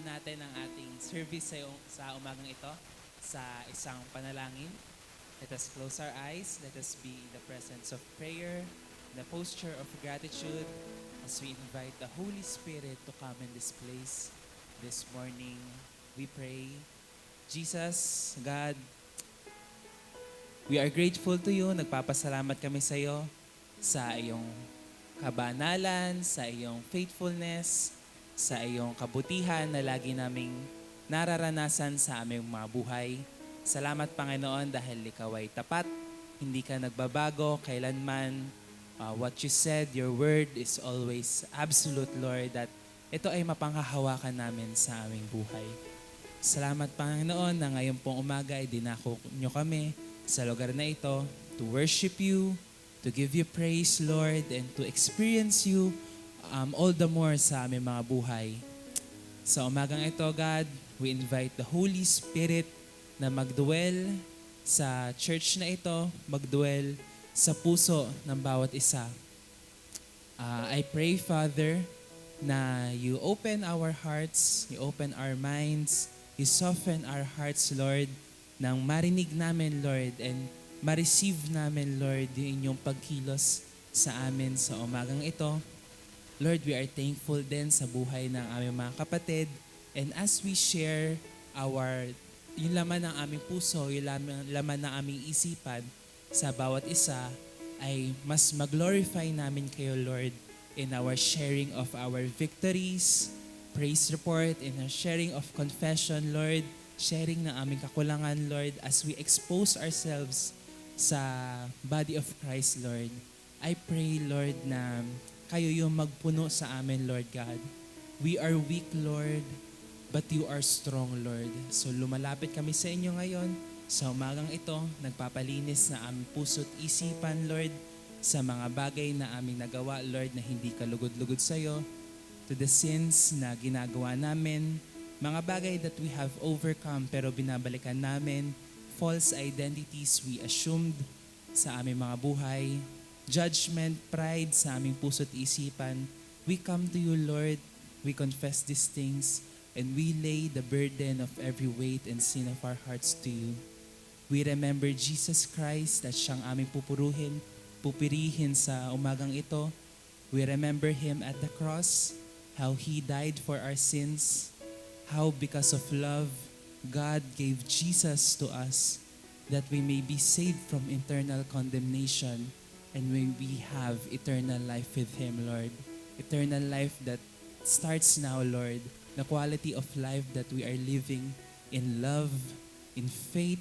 natin ang ating service sa umagang ito sa isang panalangin. Let us close our eyes. Let us be in the presence of prayer, in the posture of gratitude as we invite the Holy Spirit to come in this place this morning. We pray, Jesus, God, we are grateful to you. Nagpapasalamat kami sa iyo sa iyong kabanalan, sa iyong faithfulness, sa iyong kabutihan na lagi naming nararanasan sa aming mga buhay. Salamat, Panginoon, dahil ikaw ay tapat, hindi ka nagbabago kailanman. What you said, your word is always absolute, Lord, that ito ay mapanghahawakan namin sa aming buhay. Salamat, Panginoon, na ngayon pong umaga ay dinako nyo kami sa lugar na ito to worship you, to give you praise, Lord, and to experience you all the more sa aming mga buhay. Sa umagang ito, God, we invite the Holy Spirit na magdwell sa church na ito, magdwell sa puso ng bawat isa. I pray, Father, na you open our hearts, you open our minds, you soften our hearts, Lord, nang marinig namin, Lord, and ma-receive namin, Lord, yung inyong pagkilos sa amin sa umagang ito. Lord, we are thankful din sa buhay ng aming mga kapatid. And as we share yung laman ng aming puso, yung laman ng aming isipan sa bawat isa, ay mas mag-glorify namin kayo, Lord, in our sharing of our victories, praise report, in our sharing of confession, Lord, sharing ng aming kakulangan, Lord, as we expose ourselves sa body of Christ, Lord. I pray, Lord, na kayo yung magpuno sa amin, Lord God. We are weak, Lord, but you are strong, Lord. So lumalapit kami sa inyo ngayon. Sa umagang ito, nagpapalinis na aming puso't isipan, Lord, sa mga bagay na aming nagawa, Lord, na hindi kalugod-lugod sa iyo, to the sins na ginagawa namin, mga bagay that we have overcome pero binabalikan namin, false identities we assumed sa aming mga buhay, judgment, pride sa aming puso't isipan. We come to you, Lord. We confess these things and we lay the burden of every weight and sin of our hearts to you. We remember Jesus Christ at siyang aming pupirihin sa umagang ito. We remember Him at the cross, how He died for our sins, how because of love, God gave Jesus to us that we may be saved from eternal condemnation and when we have eternal life with Him, Lord. Eternal life that starts now, Lord. The quality of life that we are living in love, in faith,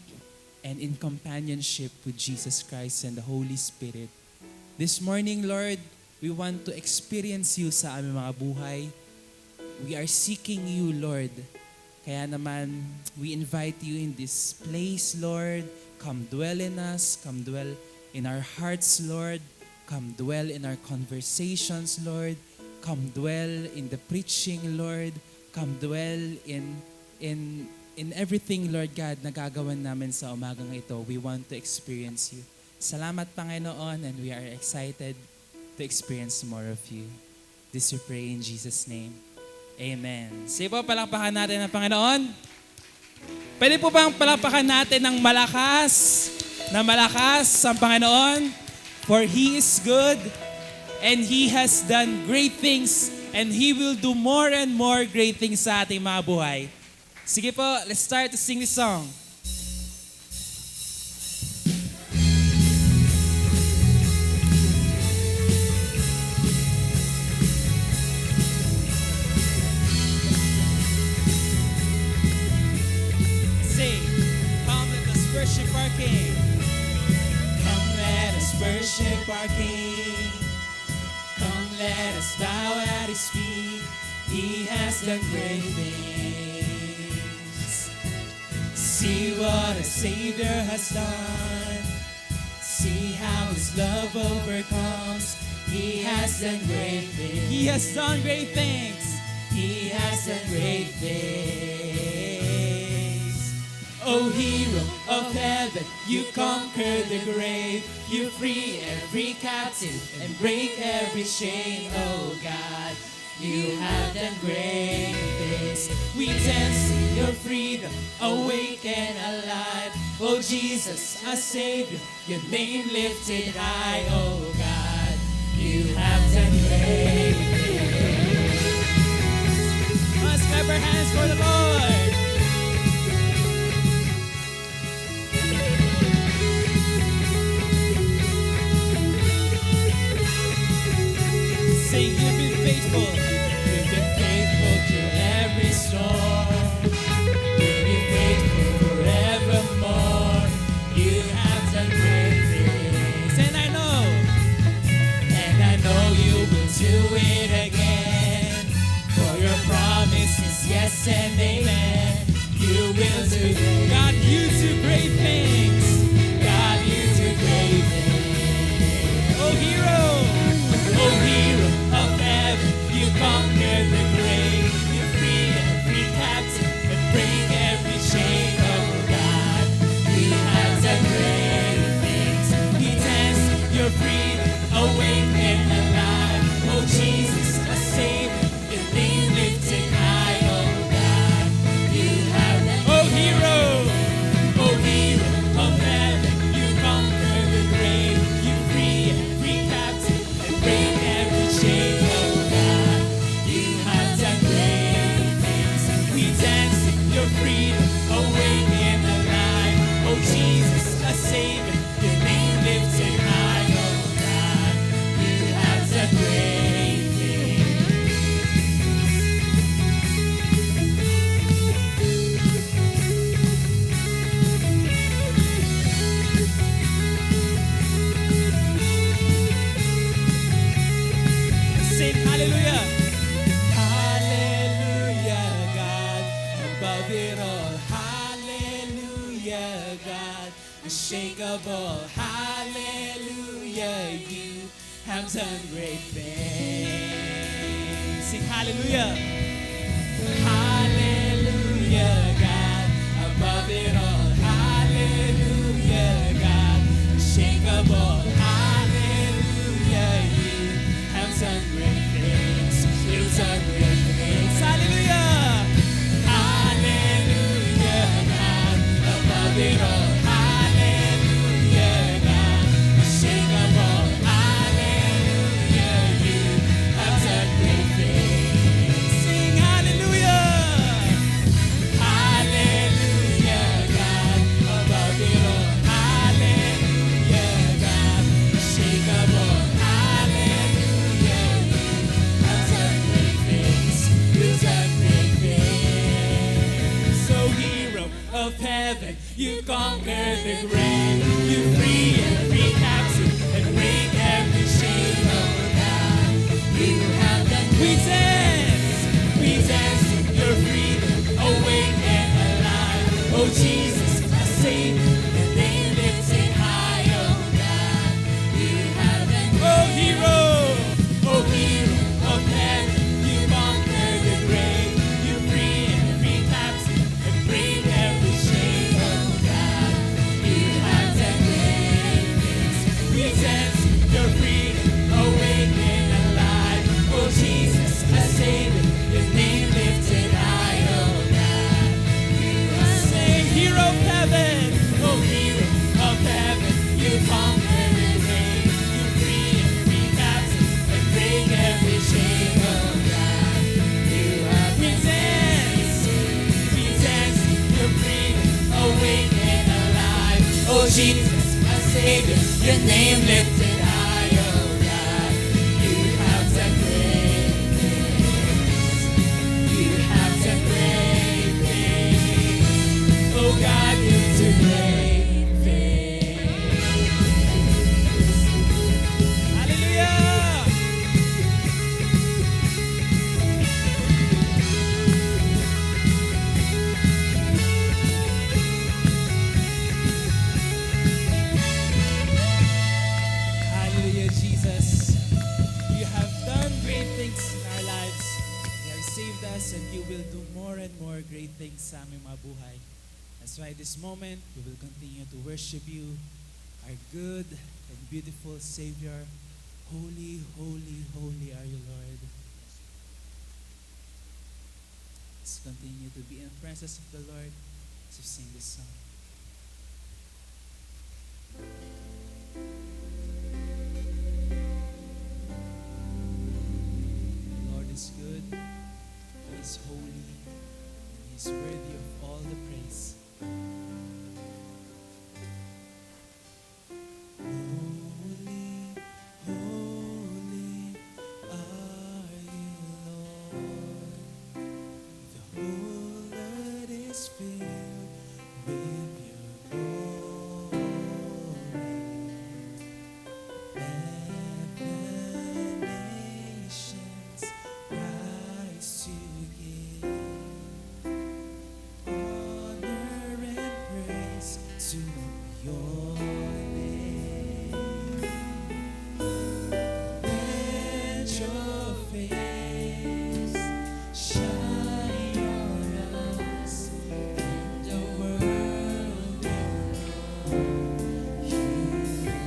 and in companionship with Jesus Christ and the Holy Spirit. This morning, Lord, we want to experience you sa aming mga buhay. We are seeking you, Lord. Kaya naman, we invite you in this place, Lord. Come dwell in us, come dwell in our hearts, Lord. Come dwell in our conversations, Lord. Come dwell in the preaching, Lord. Come dwell in everything, Lord God, na gagawin namin sa umagang ito. We want to experience you. Salamat, Panginoon, and we are excited to experience more of you. This we pray in Jesus' name. Amen. Sige po, palakpakan natin ang Panginoon. Pwede po bang palakpakan natin ng malakas ang Panginoon? For He is good and He has done great things and He will do more and more great things sa ating mga buhay. Sige po, let's start to sing this song. Sing, come let us worship our King. Come let us worship our King. Come let us bow at His feet. He has done great things. See what a Savior has done. See how His love overcomes. He has done great things. He has done great things. He has done great things. O hero of heaven, you conquer the grave. You free every captive and break every chain, oh God. You have done great things. We dance in your freedom, awake and alive. Oh Jesus, our Savior, your name lifted high. Oh God, you have done great things. Let's clap our hands for the Lord. Sing, you've been faithful. You've been faithful through every storm. You've been faithful forevermore. You have done great things. And I know you will do it again. For your promise is yes and amen. You will do. God, you do great things. God, you do great things. Oh, hero. Oh, hero of heaven, you conquer the grave. You free every captive and break every chain. Oh God, you have done great things. We dance your freedom, awake and alive. Oh Jesus, a Savior, your name lifted high. Oh God, you have done. Oh hero of heaven, you conquer the grave. You free every captive and break every chain. Oh God, you have done great things. We dance in your freedom, awake and alive. Oh Jesus, a Savior, your name lifted high. Oh God, you have done great things. Sing hallelujah. Hallelujah, God, above it all. Hallelujah, God, unshakable. Hallelujah, you have done great things. Sing hallelujah. Hallelujah, God, above it all. Hallelujah, God, unshakable. Hallelujah, you have done great things. You've done great things. Hallelujah. Hallelujah, God, above it all. Hallelujah, God, unshakable. Hallelujah, you have done great things. Sing hallelujah. Hallelujah, God, above it all. Hallelujah, God, unshakable. Hallelujah, you have done great things. You've done great things. So hero of heaven, you conquer the grave. You free every captive and break every chain. Oh God, you have done. We dance in your freedom, awake and alive. Oh Jesus, a Savior, your name lifted high. Oh God, you have done. Oh hero of heaven, you conquer the grave. You free every captive and break every chain. Oh God, you have done great things. We dance in your freedom, awake and alive. Oh Jesus, a Savior, your name lifted high. Oh God, you are saying hero of heaven. Oh hero of heaven, you conquer the grave. You free every captive and break every chain. Oh God, you have. We dance in your freedom, awake and alive. Oh Jesus, our Savior, your name lifted high. Oh God, you have done great things. You have done great things. Oh God, you do great things. Hallelujah. Hallelujah, Jesus. You have done great things in our lives. You have saved us and you will do more and more great things sa aming mga buhay. That's why this moment, we will continue to worship you, our good and beautiful. beautiful Savior. Holy, holy, holy are you, Lord. Let's continue to be in the presence of the Lord as we sing this song. The Lord is good, He is holy, and He is worthy of all the praise. Holy, holy are you, Lord. The whole earth is filled with your glory. Let the nations rise to give honor and praise to your name. Let your face shine on us, and the world will know you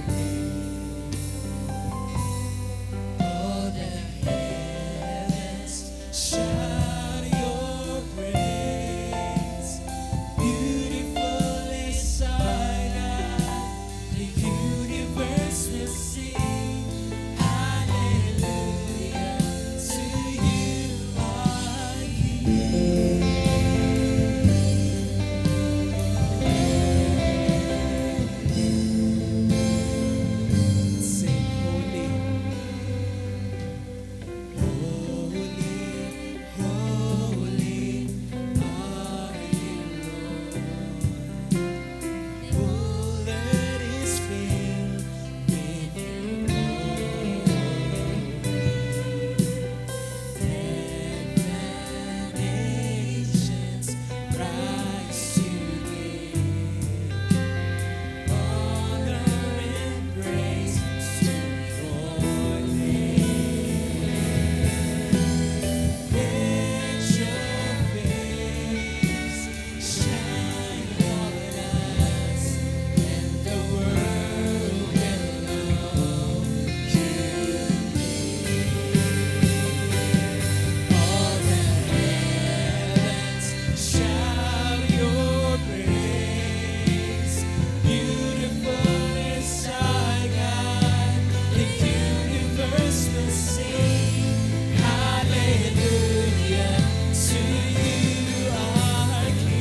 live. All the heavens shout your praise. Beautiful is our God. The universe will sing hallelujah to you, our King. Sing holy, holy, holy are you, Lord. Whole earth is filled with your glory. Let the nations rise to give honor and praise to your name. Let your face shine on us, and the world will know you live. All the heavens shout your praise. Beautiful is our God. The universe will sing hallelujah to you, our King.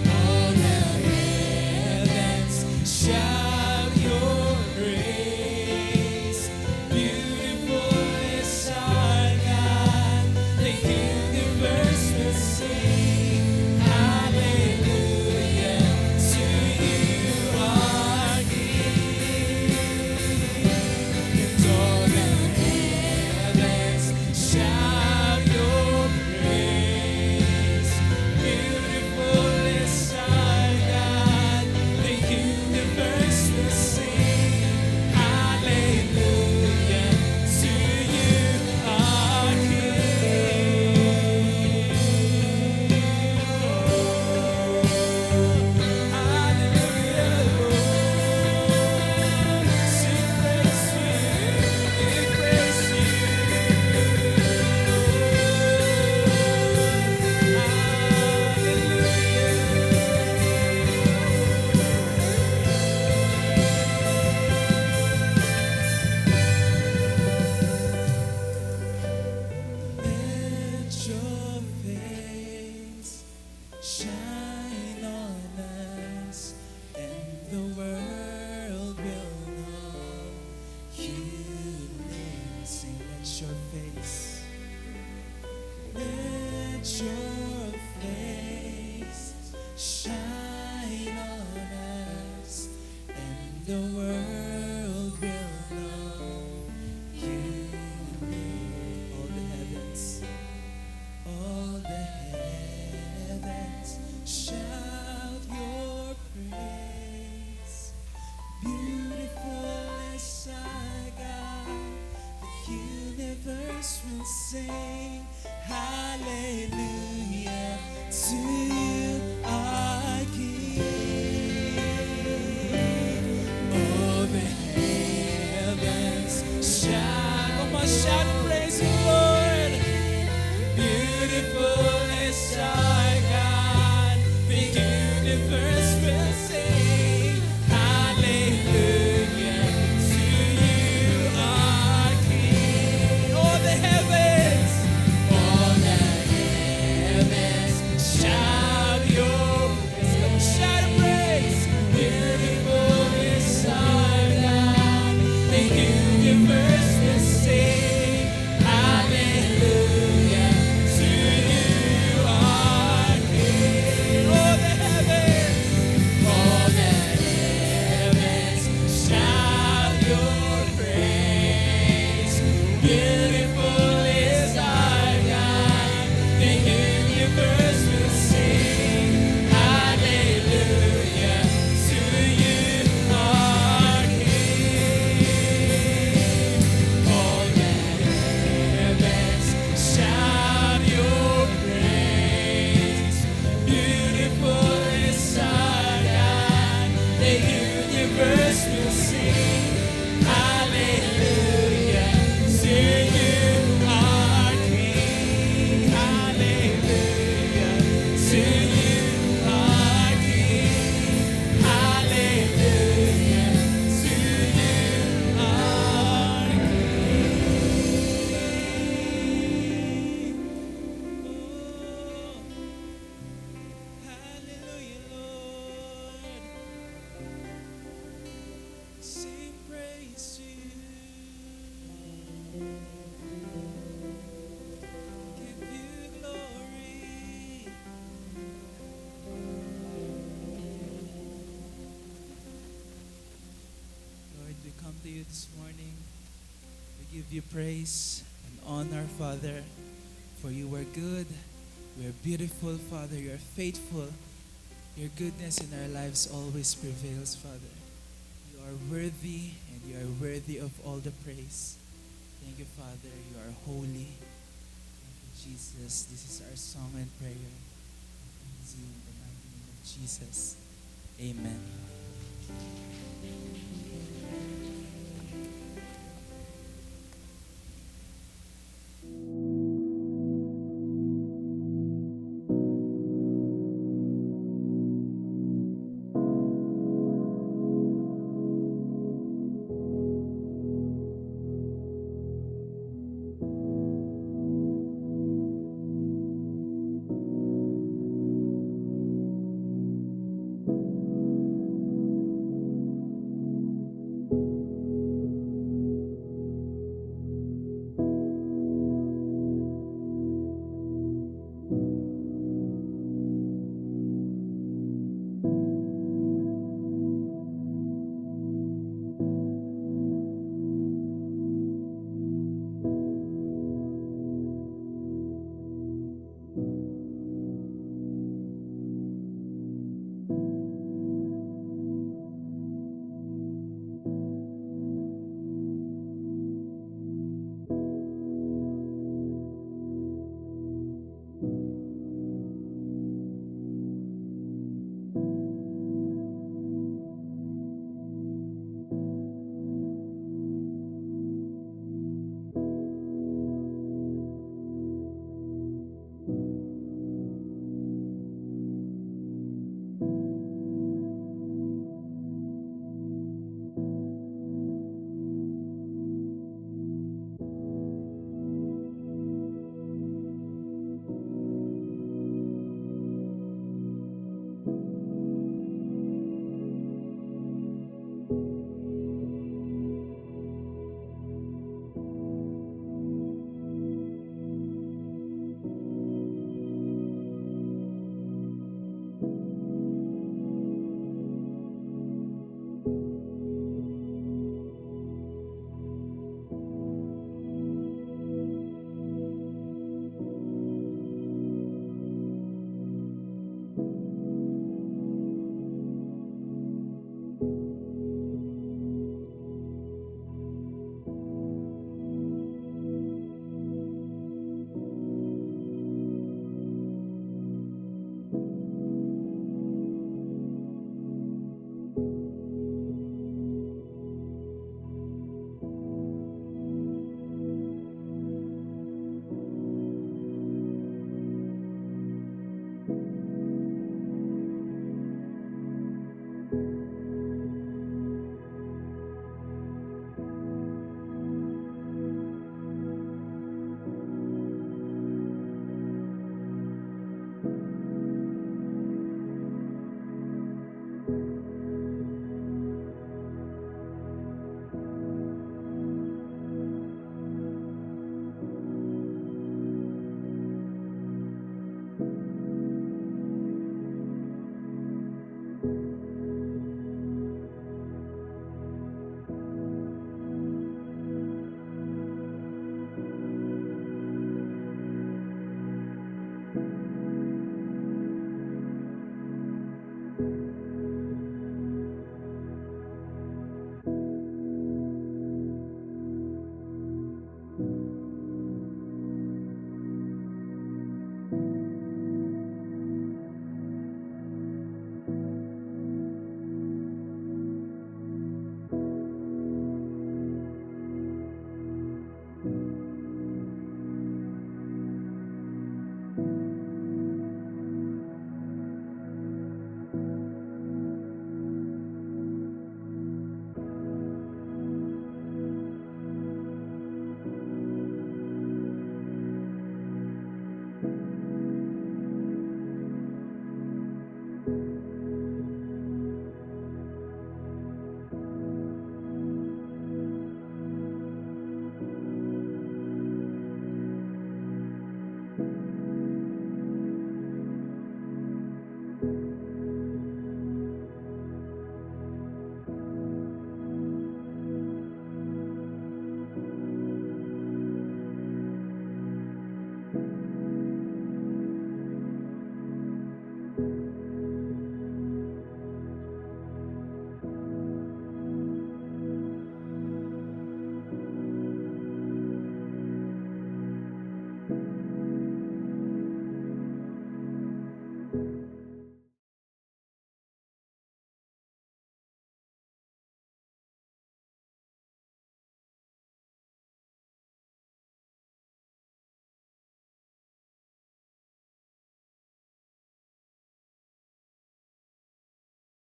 All the heavens shout your praise. Beautiful is our God. The universe will sing hallelujah to you, our King. And all the heavens shout your praise. Beautiful is our God. The universe will sing hallelujah to you, our King. Hallelujah. Sing praise to you. We praise Let your face shine on us, and the world will know you live. Sing, let your face, let your face shine on us, and the world will know you live. All the heavens shout your praise. Beautiful is our God. The universe will sing hallelujah to you, our King. All the heavens shout. Come on, shout and praise the Lord. your praise. Beautiful is our God. The universe will sing hallelujah to you, our King. All the heavens shout your praise. Beautiful is our God. The universe will sing hallelujah to you, our King. Hallelujah to you, our King. Hallelujah to you, our King. Oh, hallelujah, Lord. Sing praise to you. Give you glory. Lord, we come to you this morning. We give you praise and honor, Father, for you are good. You are beautiful, Father. You are faithful. Your goodness in our lives always prevails, Father. You are worthy and you are worthy of all the praise. Thank you, Father. You are holy. Thank you, Jesus. This is our song and prayer. In the mighty name of Jesus. Amen.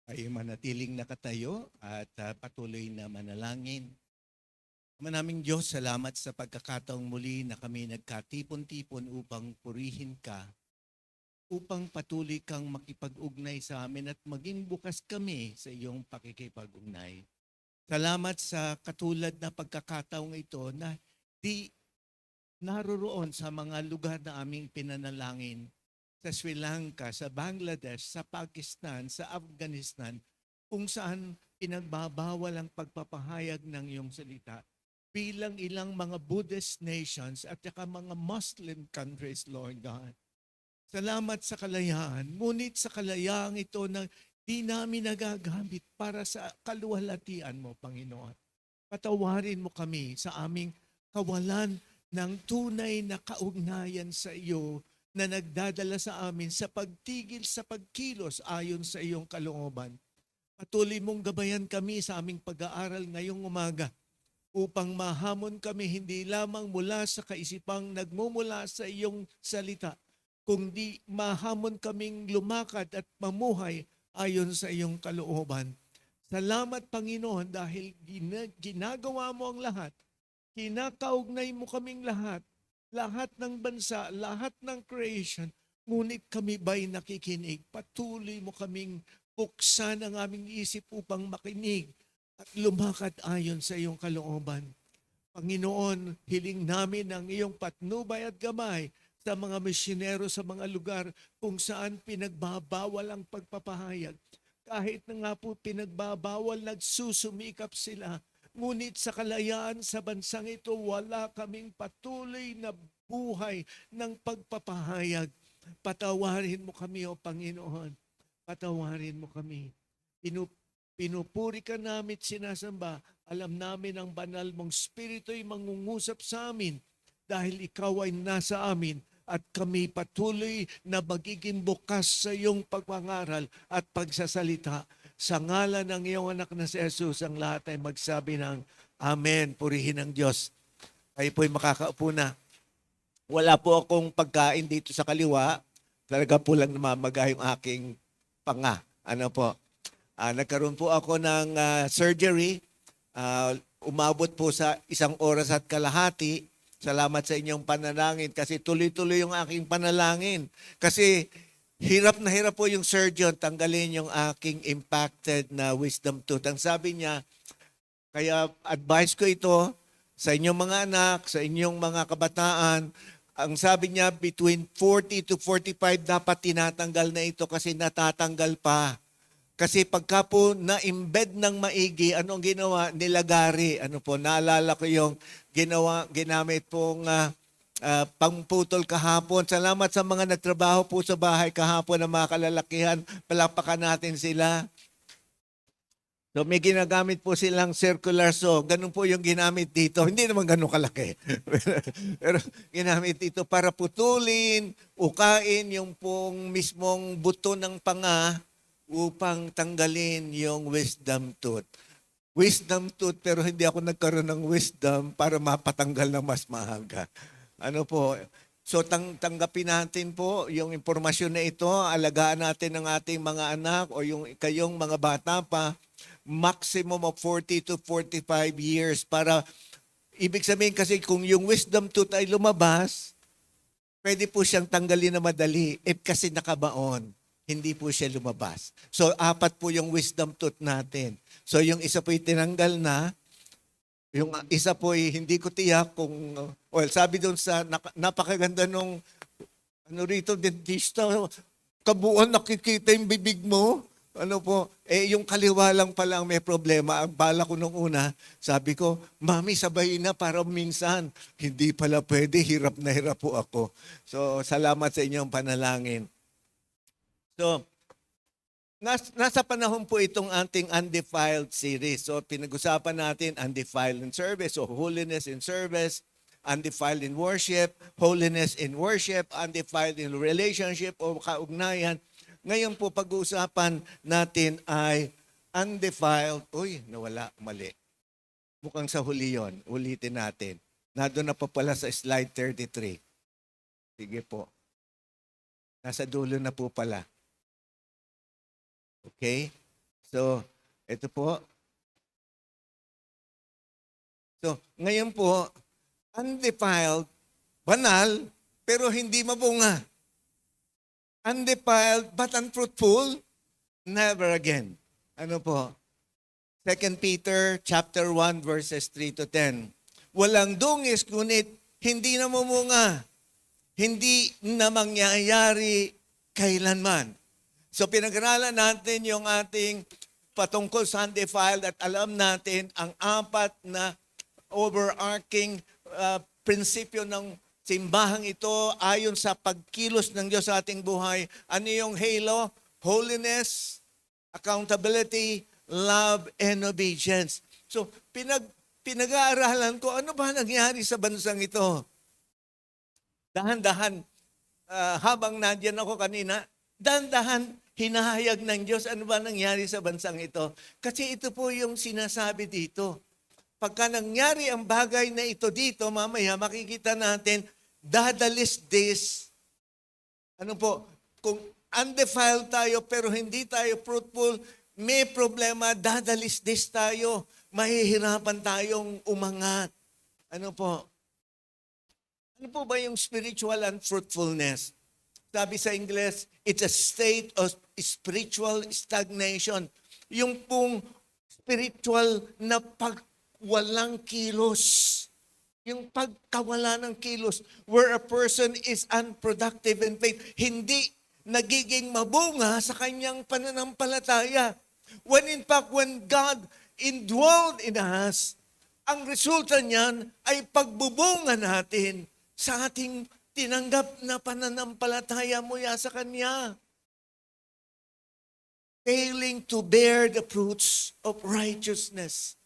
ay manatiling nakatayo at patuloy na manalangin. Ama naming Diyos, salamat sa pagkakataong muli na kami nagkatipon-tipon upang purihin ka, upang patuloy kang makipag-ugnay sa amin at maging bukas kami sa iyong pakikipag-ugnay. Salamat sa katulad na pagkakataong ito na di naroroon sa mga lugar na aming pinanalangin, sa Sri Lanka, sa Bangladesh, sa Pakistan, sa Afghanistan, kung saan pinagbabawal ang pagpapahayag ng iyong salita. Bilang ilang mga Buddhist nations at saka mga Muslim countries, Lord God. Salamat sa kalayaan. Ngunit sa kalayaan ito na di namin nagagamit para sa kaluwalhatian mo, Panginoon. Patawarin mo kami sa aming kawalan ng tunay na kaugnayan sa iyo na nagdadala sa amin sa pagtigil sa pagkilos ayon sa iyong kalooban. Patuloy mong gabayan kami sa aming pag-aaral ngayong umaga upang mahamon kami hindi lamang mula sa kaisipang nagmumula sa iyong salita, kundi mahamon kaming lumakad at mamuhay ayon sa iyong kalooban. Salamat, Panginoon, dahil ginagawa mo ang lahat. Kinakaugnay mo kaming lahat. Lahat ng bansa, lahat ng creation. Ngunit kami ba'y nakikinig? Patuloy mo kaming buksan ang aming isip upang makinig at lumakad ayon sa iyong kalooban. Panginoon, hiling namin ang iyong patnubay at gamay sa mga misyonero sa mga lugar kung saan pinagbabawal ang pagpapahayag. Kahit na nga po pinagbabawal, nagsusumikap sila. Ngunit sa kalayaan sa bansang ito, wala kaming patuloy na buhay ng pagpapahayag. Patawarin mo kami, O Panginoon. Patawarin mo kami. Pinupuri ka namin at sinasamba. Alam namin ang banal mong Espiritu ay mangungusap sa amin dahil ikaw ay nasa amin at kami patuloy na magiging bukas sa iyong pagpangaral at pagsasalita. Sa ngalan ng iyong anak na si Jesus, ang lahat ay magsabi ng Amen. Purihin ang Diyos. Kayo po'y makakaupo na. Wala po akong pagkain dito sa kaliwa. Talaga po lang namamaga yung aking panga. Ano po? Nagkaroon po ako ng surgery. Umabot po sa 1 oras at kalahati. Salamat sa inyong panalangin kasi tuloy-tuloy yung aking panalangin. Kasi hirap na hirap po yung surgeon tanggalin yung aking impacted na wisdom tooth. Ang sabi niya, kaya advice ko ito sa inyong mga anak, sa inyong mga kabataan. Ang sabi niya, between 40 to 45 dapat tinatanggal na ito kasi natatanggal pa. Kasi pagka po na-embed ng maigi, anong ginawa? Nilagari. Ano po, naalala ko yung ginamit pong pangputol kahapon. Salamat sa mga nagtrabaho po sa bahay kahapon ng mga kalalakihan. Palakpakan natin sila. So may ginagamit po silang circular saw. Ganun po yung ginamit dito. Hindi naman ganun kalaki. Pero ginamit dito para putulin, ukain yung pong mismong buto ng panga upang tanggalin yung wisdom tooth. Wisdom tooth pero hindi ako nagkaroon ng wisdom para mapatanggal na mas maaga. Ano po? So tanggapin natin po yung impormasyon na ito, alagaan natin ang ating mga anak o yung kayong mga bata pa, maximum of 40 to 45 years para ibig sabihin kasi kung yung wisdom tooth ay lumabas, pwede po siyang tanggalin na madali kasi nakabaon. Hindi po siya lumabas. So, 4 po yung wisdom tooth natin. So, yung isa po tinanggal na, yung isa po hindi ko tiyak kung, sabi doon sa, napakaganda nung, rito, dentista, kabuuan nakikita yung bibig mo. Ano po, yung kaliwa lang pala ang may problema. Ang bala ko nung una, sabi ko, Mami, sabay na para minsan. Hindi pala pwede, hirap na hirap po ako. So, salamat sa inyong panalangin. So, nasa panahon po itong ating undefiled series. So, pinag-usapan natin undefiled in service o holiness in service, undefiled in worship, holiness in worship, undefiled in relationship o kaugnayan. Ngayon po pag-uusapan natin ay undefiled. Uy, nawala, mali. Mukhang sa huli yun. Ulitin natin. Nado na pa pala sa slide 33. Sige po. Nasa dulo na po pala. Okay? So, ito po. So, ngayon po, undefiled, banal, pero hindi mabunga. Undefiled but unfruitful, never again. Ano po? 2 Peter chapter 1 verses 3 to 10. Walang dungis ngunit hindi namumunga. Hindi na mangyayari kailanman. So pinag-aralan natin yung ating patungkol sa undefiled at alam natin ang apat na overarching prinsipyo ng simbahang ito ayon sa pagkilos ng Diyos sa ating buhay. Ano yung halo? Holiness, accountability, love, and obedience. So pinag-aaralan ko, ano ba nangyari sa bansang ito? Dahan-dahan, habang nandiyan ako kanina, dahan-dahan hinahayag ng Diyos ano ba nangyari sa bansang ito. Kasi ito po yung sinasabi dito. Pagka nangyari ang bagay na ito dito, mamaya makikita natin, dadalis this, ano po, kung undefiled tayo pero hindi tayo fruitful, may problema, dadalis this tayo. Mahihirapan tayong umangat. Ano po? Ano po ba yung spiritual unfruitfulness? Sabi sa Ingles, it's a state of spiritual stagnation. Yung pong spiritual na pagwalang kilos. Yung pagkawala ng kilos, where a person is unproductive in faith, hindi nagiging mabunga sa kanyang pananampalataya. When in fact, when God indwelled in us, ang resulta niyan ay pagbubunga natin sa ating tinanggap na pananampalataya mula sa Kanya. Failing to bear the fruits of righteousness.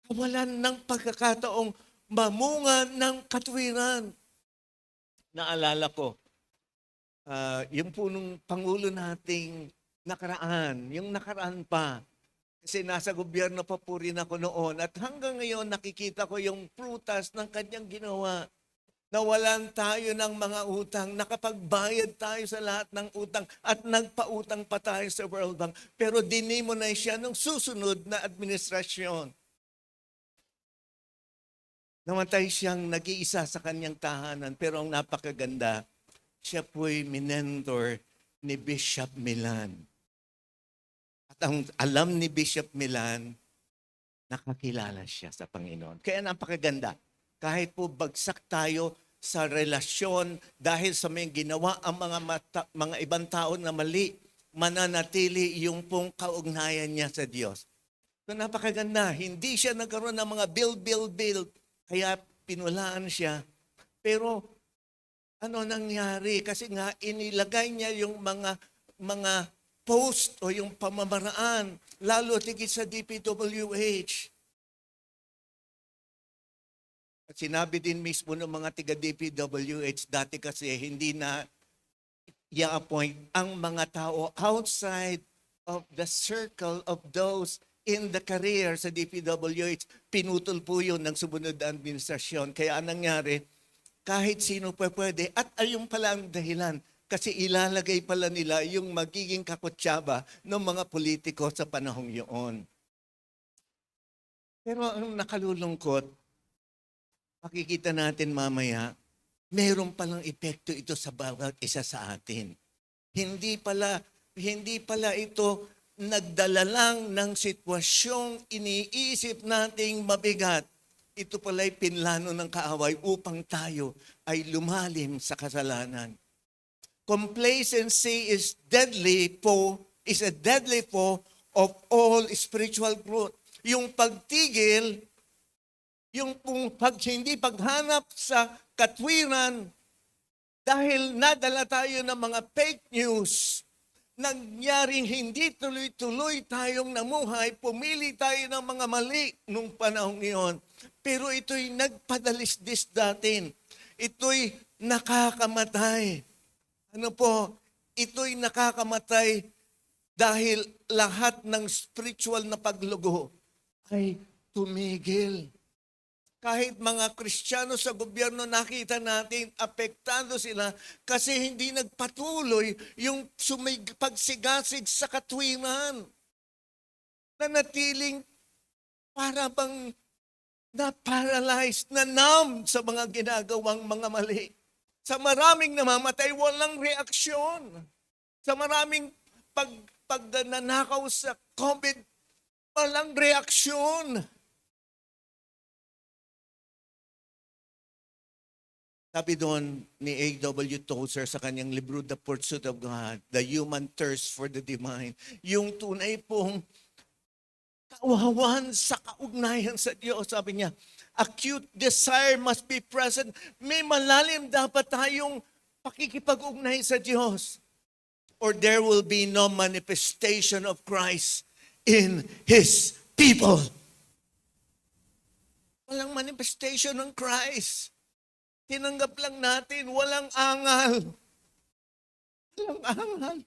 Kawalan ng pagkakataong mamunga ng katwiran. Naalala ko, yung po nung Pangulo nating nakaraan, yung nakaraan pa, kasi nasa gobyerno pa po rin ako noon at hanggang ngayon nakikita ko yung prutas ng kanyang ginawa. Nawalan tayo ng mga utang, nakapagbayad tayo sa lahat ng utang at nagpautang pa tayo sa World Bank. Pero dinimonize siya ng susunod na administrasyon. Namatay siyang nag-iisa sa kanyang tahanan pero ang napakaganda, siya po'y minentor ni Bishop Milan. At ang alam ni Bishop Milan, nakakilala siya sa Panginoon. Kaya napakaganda. Kahit po bagsak tayo sa relasyon dahil sa may ginawa ang mga ibang tao na mali, mananatili yung pong kaugnayan niya sa Diyos. So napakaganda. Hindi siya nagkaroon ng mga build. Kaya pinulaan siya. Pero ano nangyari? Kasi nga inilagay niya yung mga post o yung pamamaraan, lalo tigit sa DPWH. At sinabi din mismo ng mga tiga-DPWH, dati kasi hindi na i-appoint ang mga tao outside of the circle of those in the career sa DPWH. Pinutol po yun ng sumunod na administrasyon. Kaya anong nangyari, kahit sino pa pwede, at ayun pala ang dahilan, kasi ilalagay pala nila yung magiging kakutsaba ng mga politiko sa panahong yun. Pero ang nakalulungkot, makikita natin mamaya, meron palang epekto ito sa bawat isa sa atin. Hindi pala ito nagdala lang ng sitwasyong iniisip nating mabigat. Ito pala'y pinlano ng kaaway upang tayo ay lumalim sa kasalanan. Complacency is a deadly foe of all spiritual growth. Yung pagtigil, yung hindi paghanap sa katwiran dahil nadala tayo ng mga fake news, nangyaring hindi tuloy-tuloy tayong namuhay, pumili tayo ng mga mali nung panahong iyon. Pero ito'y nagpadalisdis datin. Ito'y nakakamatay. Ano po? Ito'y nakakamatay dahil lahat ng spiritual na paglugo ay tumigil. Kahit mga Kristiyano sa gobyerno, nakita natin, apektado sila kasi hindi nagpatuloy yung pagsigasig sa katwiran. nanatiling para bang na-paralyzed, na-numb sa mga ginagawang mga mali. Sa maraming namamatay, walang reaksyon. Sa maraming pag nanakaw sa COVID, walang reaksyon. Sabi doon ni A.W. Tozer sa kanyang libro, The Pursuit of God, The Human Thirst for the Divine, yung tunay pong kawawan sa kaugnayan sa Diyos. Sabi niya, acute desire must be present. May malalim dapat tayong pakikipag-ugnay sa Diyos. Or there will be no manifestation of Christ in His people. Walang manifestation ng Christ. Tinanggap lang natin, walang angal. Walang angal.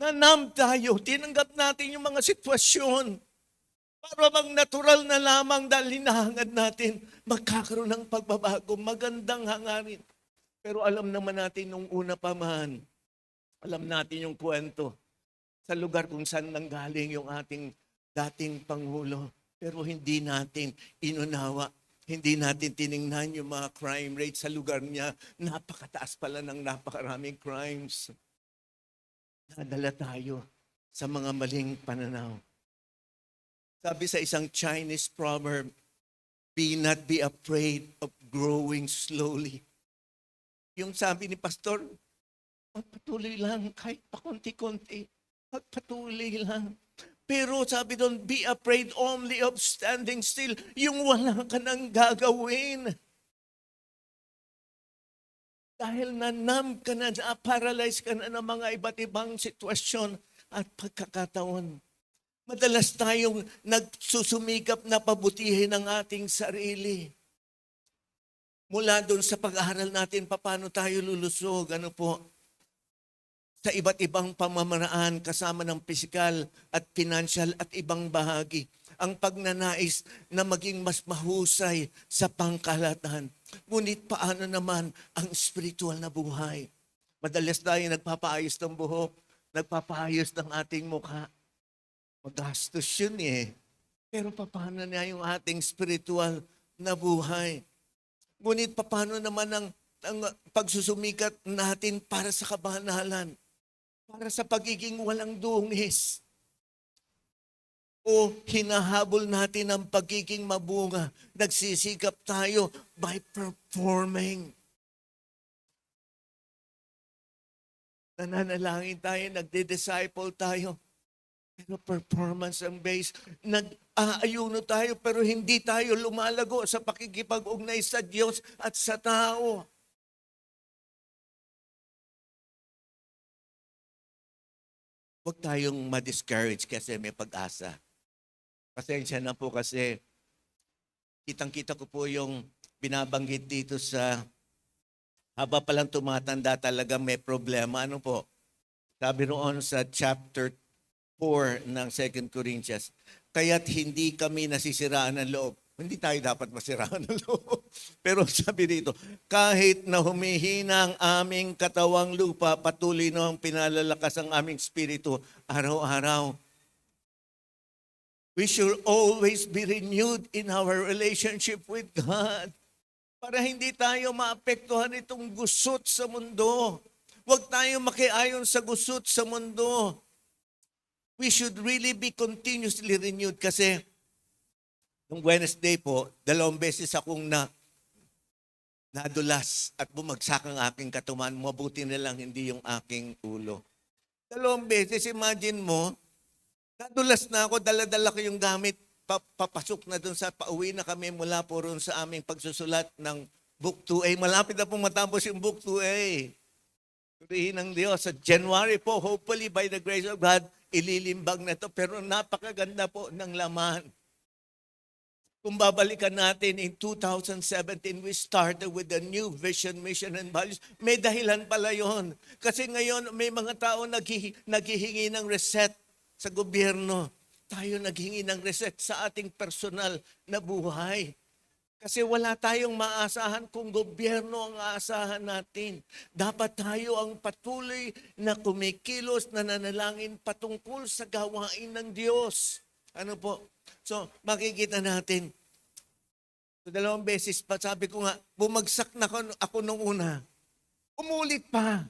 Nanam tayo, tinanggap natin yung mga sitwasyon. Para bang natural na lamang dahil hinahangad natin, magkakaroon ng pagbabago, magandang hangarin. Pero alam naman natin nung una pa man, alam natin yung kwento sa lugar kung saan nanggaling yung ating dating Pangulo. Pero hindi natin inunawa. Hindi natin tiningnan yung mga crime rate sa lugar niya. Napakataas pala ng napakaraming crimes. Nadala tayo sa mga maling pananaw. Sabi sa isang Chinese proverb, be not be afraid of growing slowly. Yung sabi ni Pastor, magpatuloy lang, kahit pakunti-kunti, magpatuloy lang. Pero sabi doon, be afraid only of standing still. Yung wala ka nang gagawin. Dahil na-numb ka na, na-paralyze ka na ng mga iba't ibang sitwasyon at pagkakataon. Madalas tayong nagsusumikap na pabutihin ang ating sarili. Mula doon sa pag-aaral natin, paano tayo lulusog, ano po? Sa iba't ibang pamamaraan kasama ng pisikal at financial at ibang bahagi. Ang pagnanais na maging mas mahusay sa pangkalahatan. Ngunit paano naman ang spiritual na buhay? Madalas tayo nagpapaayos ng buhok, nagpapaayos ng ating mukha. Magastos yun eh. Pero paano na yung ating spiritual na buhay? Ngunit paano naman ang pagsusumikat natin para sa kabanalan? Para sa pagiging walang dungis. O hinahabol natin ang pagiging mabunga. Nagsisikap tayo by performing. Nananalangin tayo, nagde-disciple tayo. Pero performance ang base. Nag-aayuno tayo pero hindi tayo lumalago sa pakikipag-ugnay sa Diyos at sa tao. Huwag tayong ma-discourage kasi may pag-asa. Pasensya na po kasi kitang-kita ko po yung binabanggit dito sa haba palang tumatanda talaga may problema. Ano po? Sabi roon sa chapter 4 ng 2 Corinthians, kaya't hindi kami nasisiraan ng loob. Hindi tayo dapat masiraan ng loob. Pero sabi dito, kahit na humihina ang aming katawang lupa, patuloy na ang pinalalakas ang aming spirito araw-araw. We should always be renewed in our relationship with God. Para hindi tayo maapektuhan itong gusot sa mundo. Huwag tayo makiayon sa gusot sa mundo. We should really be continuously renewed kasi nung Wednesday po, 2 beses akong nadulas at bumagsak ang aking katawan. Mabuti na lang hindi yung aking ulo. 2 beses, imagine mo, nadulas na ako, dala-dala ko yung gamit, papasok na doon sa pauwi na kami mula po ron sa aming pagsusulat ng Book 2A. Malapit na pong matapos yung Book 2A. Purihin ng Diyos. Sa January po, hopefully by the grace of God, ililimbag na to. Pero napakaganda po ng laman. Kung babalikan natin, in 2017, we started with a new vision, mission, and values. May dahilan pala yon. Kasi ngayon, may mga tao naghihingi ng reset sa gobyerno. Tayo naghingi ng reset sa ating personal na buhay. Kasi wala tayong maasahan kung gobyerno ang aasahan natin. Dapat tayo ang patuloy na kumikilos, na nanalangin patungkol sa gawain ng Diyos. Ano po? So, makikita natin, so, 2 beses pa, sabi ko nga, bumagsak na ako nung una. Umulit pa.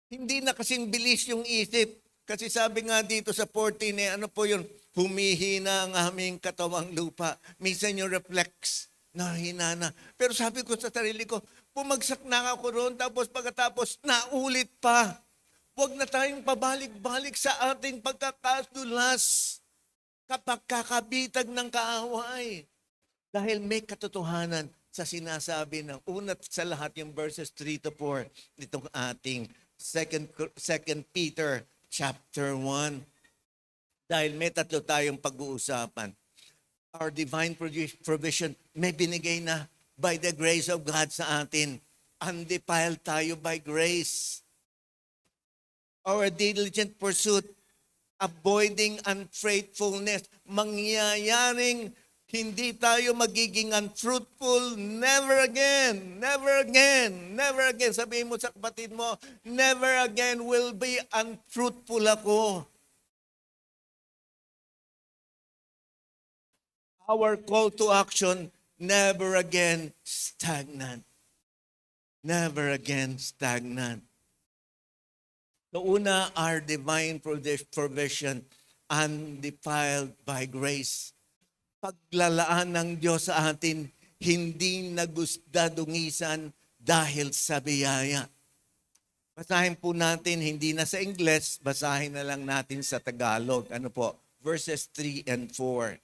Hindi na kasing bilis yung isip. Kasi sabi nga dito sa 14, ano po yun? Humihina ang aming katawang lupa. Minsan yung reflex, nahina na. Pero sabi ko sa sarili ko, bumagsak na ako roon, tapos pagkatapos, naulit pa. Huwag na tayong pabalik-balik sa ating pagkakadulas kapag kakabitag ng kaaway. Dahil may katotohanan sa sinasabi ng unat sa lahat yung verses 3 to 4 nitong ating 2 Peter chapter 1. Dahil may tatlo tayong pag-uusapan. Our divine provision may binigay na by the grace of God sa atin. Undefiled tayo by grace. Our diligent pursuit, avoiding unfaithfulness, mangyayaring hindi tayo magiging unfruitful. Never again. Never again. Never again. Sabihin mo sa kapatid mo, never again will be unfruitful ako. Our call to action, never again stagnant. Never again stagnant. So una, our divine provision, undefiled by grace. Paglalaan ng Diyos sa atin, hindi nagusdadungisan dahil sa biyaya. Basahin po natin, hindi na sa Ingles, basahin na lang natin sa Tagalog. Ano po? Verses 3 and 4.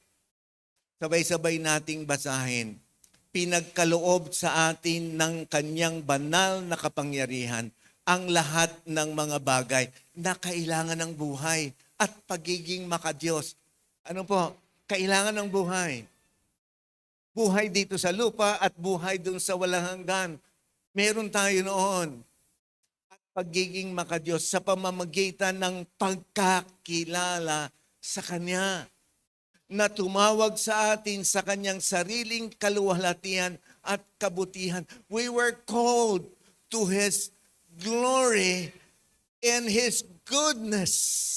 Sabay-sabay nating basahin. Pinagkaloob sa atin ng kanyang banal na kapangyarihan ang lahat ng mga bagay na kailangan ng buhay at pagiging makadiyos. Ano po? Kailangan ng buhay. Buhay dito sa lupa at buhay dun sa walang hanggan. Meron tayo noon. At pagiging makadiyos sa pamamagitan ng pagkakilala sa Kanya na tumawag sa atin sa Kanyang sariling kaluwalhatian at kabutihan. We were called to His glory and His goodness.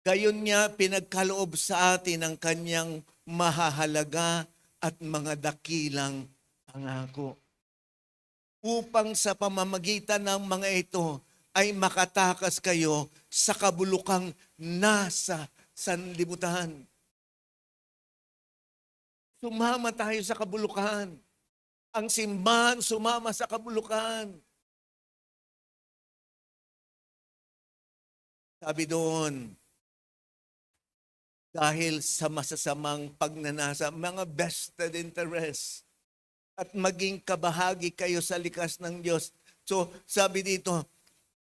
Gayon niya pinagkaloob sa atin ang Kanyang mahahalaga at mga dakilang pangako. Upang sa pamamagitan ng mga ito ay makatakas kayo sa kabulukang nasa sanlibutan. Sumama tayo sa kabulukan. Ang simbahan sumama sa kabulukan. Sabi doon, dahil sa masasamang pagnanasa, mga vested interest, at maging kabahagi kayo sa likas ng Diyos. So, sabi dito,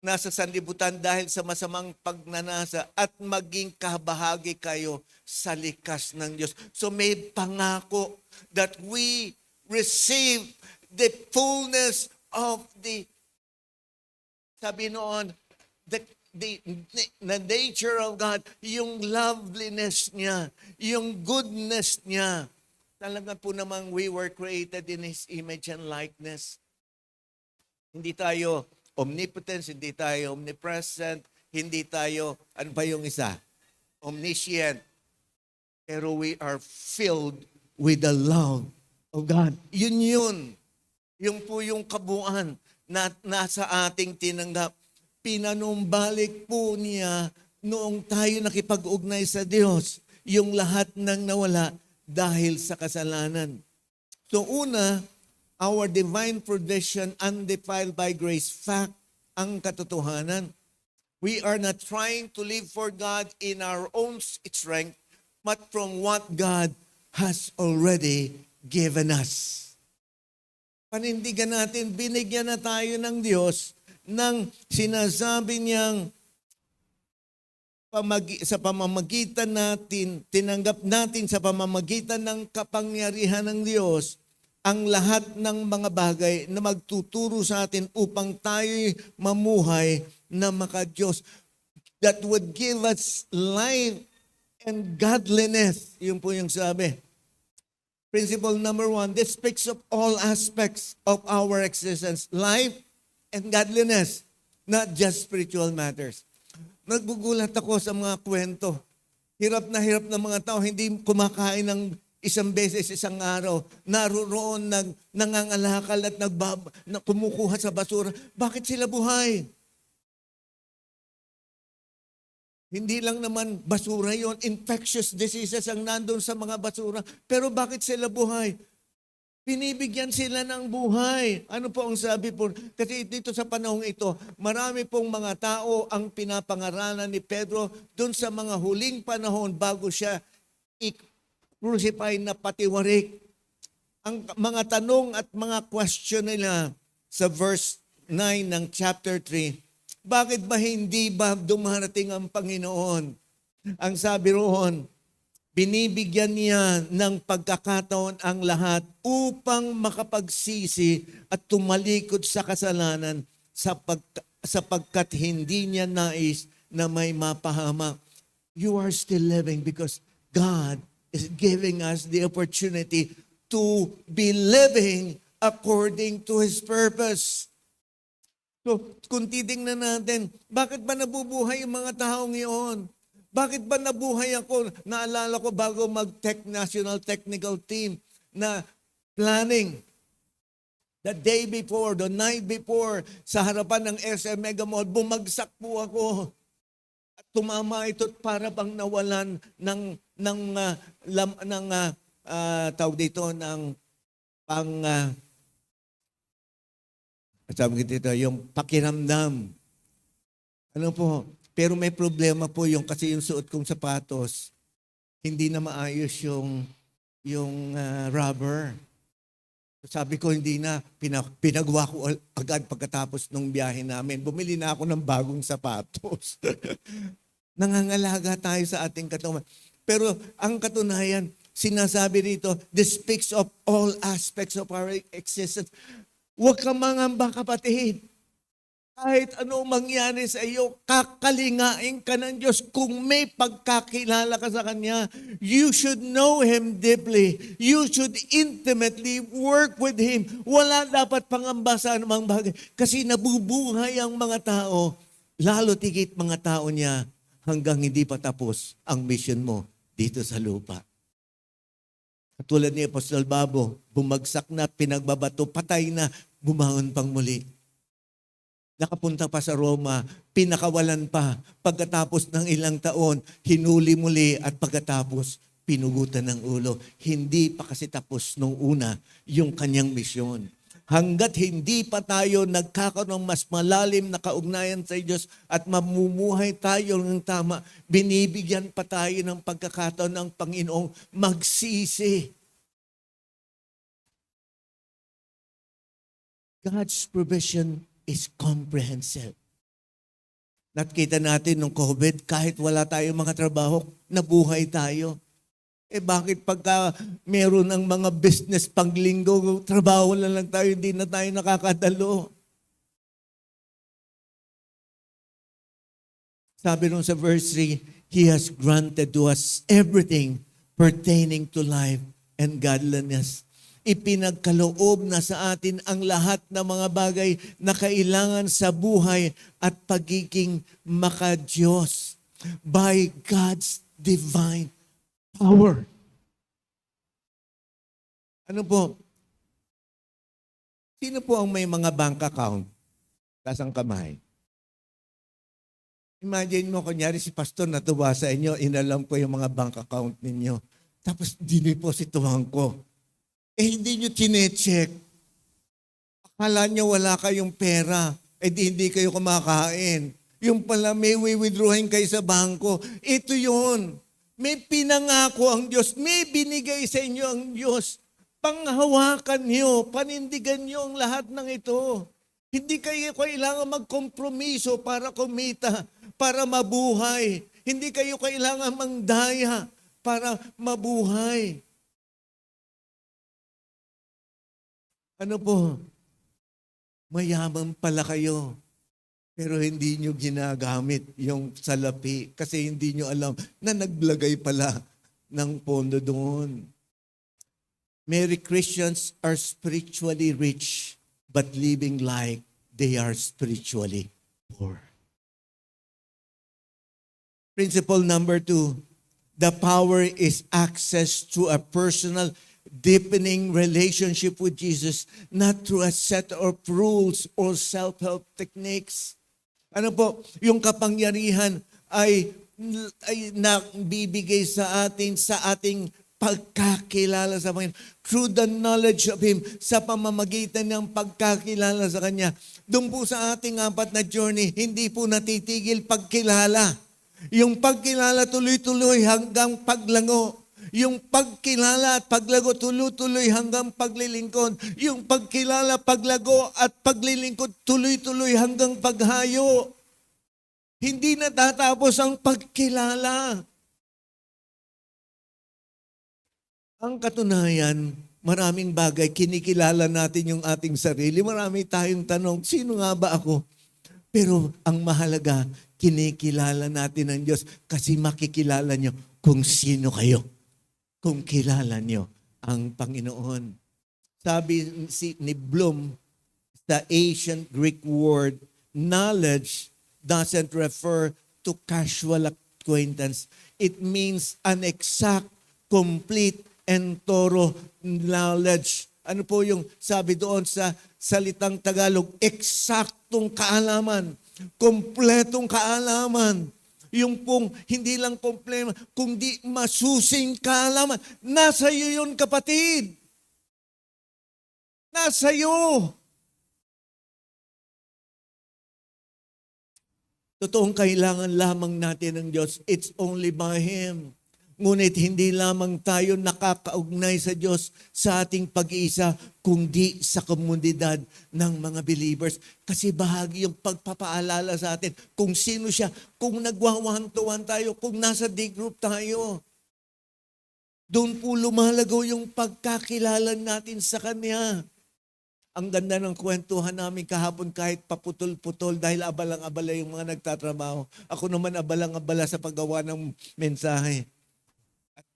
nasa sanlibutan dahil sa masamang pagnanasa at maging kabahagi kayo sa likas ng Diyos. So, may pangako that we receive the fullness of the, sabi noon, the nature of God, yung loveliness niya, yung goodness niya. Talaga po namang we were created in His image and likeness. Hindi tayo omnipotence, hindi tayo omnipresent, hindi tayo, ano ba yung isa? Omniscient. Pero we are filled with the love of God. Yun yun. Yung po yung kabuuan na nasa ating tinanggap. Pinanumbalik po niya noong tayo nakipag-ugnay sa Diyos, yung lahat ng nawala dahil sa kasalanan. So una, our divine provision undefiled by grace, fact, ang katotohanan. We are not trying to live for God in our own strength, but from what God has already given us. Panindigan natin, binigyan na tayo ng Diyos ng sinasabi niyang sa pamamagitan natin, tinanggap natin sa pamamagitan ng kapangyarihan ng Diyos ang lahat ng mga bagay na magtuturo sa atin upang tayo'y mamuhay na makadiyos. That would give us life and godliness. Yun po yung sabi. Principle number 1, this speaks of all aspects of our existence, life and godliness, not just spiritual matters. Naggugulat ako sa mga kwento. Hirap na mga tao, hindi kumakain ng isang beses, isang araw. Naroon, nangangalakal at kumukuha sa basura. Bakit sila buhay? Hindi lang naman basura yon, infectious diseases ang nandun sa mga basura. Pero bakit sila buhay? Binibigyan sila ng buhay. Ano po ang sabi po? Kasi dito sa panahong ito, marami pong mga tao ang pinapangaralan ni Pedro dun sa mga huling panahon bago siya i-crucify na patiwarik. Ang mga tanong at mga question nila sa verse 9 ng chapter 3, bakit ba hindi ba dumarating ang Panginoon? Ang sabi roon, binibigyan niya ng pagkakataon ang lahat upang makapagsisi at tumalikod sa kasalanan sapagkat hindi niya nais na may mapahamak. You are still living because God is giving us the opportunity to be living according to His purpose. So, kung titingnan natin, bakit ba nabubuhay yung mga taong iyon? Bakit ba nabuhay ako? Naalala ko bago National Technical Team na planning. The day before, the night before, sa harapan ng SM Mega Mall, bumagsak po ako. At tumama ito para bang nawalan tawag dito, ng sabi ko dito, yung pakiramdam. Ano po? Pero may problema po kasi yung suot kong sapatos, hindi na maayos yung rubber. Sabi ko, hindi na. Pinagawa ko agad pagkatapos ng biyahe namin. Bumili na ako ng bagong sapatos. Nangangalaga tayo sa ating katawan. Pero ang katunayan, sinasabi rito, this speaks of all aspects of our existence. Huwag kang mangamba, kapatid. Kahit ano mangyari sa iyo, kakalingain ka ng Diyos. Kung may pagkakilala ka sa Kanya, you should know Him deeply. You should intimately work with Him. Wala dapat pangamba sa anumang bagay. Kasi nabubuhay ang mga tao, lalo tigit mga tao niya, hanggang hindi pa tapos ang mission mo dito sa lupa. Katulad ni Apostol Babo, bumagsak na, pinagbabato, patay na, bumangon pang muli. Nakapunta pa sa Roma, pinakawalan pa. Pagkatapos ng ilang taon, hinuli muli at pagkatapos, pinugutan ng ulo. Hindi pa kasi tapos nung una yung kanyang misyon. Hanggat hindi pa tayo nagkakaroon ng mas malalim na kaugnayan sa Diyos at mamumuhay tayo ng tama, binibigyan pa tayo ng pagkakataon ng Panginoong magsisi. God's provision is comprehensive. Nakita natin nung COVID, kahit wala tayong mga trabaho, nabuhay tayo. Bakit pagka meron ng mga business panglinggo, trabaho lang tayo, hindi na tayo nakakadalo? Sabi nung sa verse 3, He has granted to us everything pertaining to life and godliness. Ipinagkaloob na sa atin ang lahat ng mga bagay na kailangan sa buhay at pagiging maka-Diyos by God's divine power. Ano po? Sino po ang may mga bank account? Taas ang kamay. Imagine mo, kunyari si pastor natuwa sa inyo, inalam ko yung mga bank account ninyo. Tapos dinipositohan ko. Hindi nyo chinecheck. Akala nyo wala kayong pera. Hindi kayo kumakain. Yung pala may withdrawing kayo sa bangko. Ito yun. May pinangako ang Diyos. May binigay sa inyo ang Diyos. Panghawakan nyo. Panindigan nyo ang lahat ng ito. Hindi kayo kailangan magkompromiso para kumita, para mabuhay. Hindi kayo kailangan mangdaya para mabuhay. Ano po? Mayaman pala kayo. Pero hindi nyo ginagamit yung salapi kasi hindi nyo alam na naglagay pala ng pondo doon. Many Christians are spiritually rich, but living like they are spiritually poor. Principle number 2, the power is access to a personal, deepening relationship with Jesus, not through a set of rules or self-help techniques. Ano po, yung kapangyarihan ay nabibigay sa atin sa ating pagkakilala sa Panginoon. Through the knowledge of Him, sa pamamagitan ng pagkakilala sa Kanya. Doon po sa ating 4 na journey, hindi po natitigil pagkilala. Yung pagkilala tuloy-tuloy hanggang paglango. Yung pagkilala at paglago tuloy-tuloy hanggang paglilingkod. Yung pagkilala, paglago at paglilingkod tuloy-tuloy hanggang paghayo. Hindi natatapos ang pagkilala. Ang katunayan, maraming bagay, kinikilala natin yung ating sarili. Marami tayong tanong, sino nga ba ako? Pero ang mahalaga, kinikilala natin ang Diyos kasi makikilala nyo kung sino kayo. Kung kilala nyo ang Panginoon. Sabi ni Bloom, the ancient Greek word, knowledge doesn't refer to casual acquaintance. It means an exact, complete, and thorough knowledge. Ano po yung sabi doon sa salitang Tagalog? Eksaktong kaalaman, kompletong kaalaman. Yung pong hindi lang kompleto, kundi masusing kaalaman. Nasa iyo yun, kapatid. Nasa iyo. Totoong kailangan lamang natin ng Diyos. It's only by Him. Ngunit hindi lamang tayo nakakaugnay sa Diyos sa ating pag-iisa, kundi sa komunidad ng mga believers. Kasi bahagi yung pagpapaalala sa atin kung sino siya, kung nagwa-one-to-one tayo, kung nasa D-group tayo. Doon po lumalago yung pagkakilala natin sa Kanya. Ang ganda ng kwentuhan namin kahapon kahit paputol-putol dahil abalang-abala yung mga nagtatrabaho. Ako naman abalang-abala sa paggawa ng mensahe.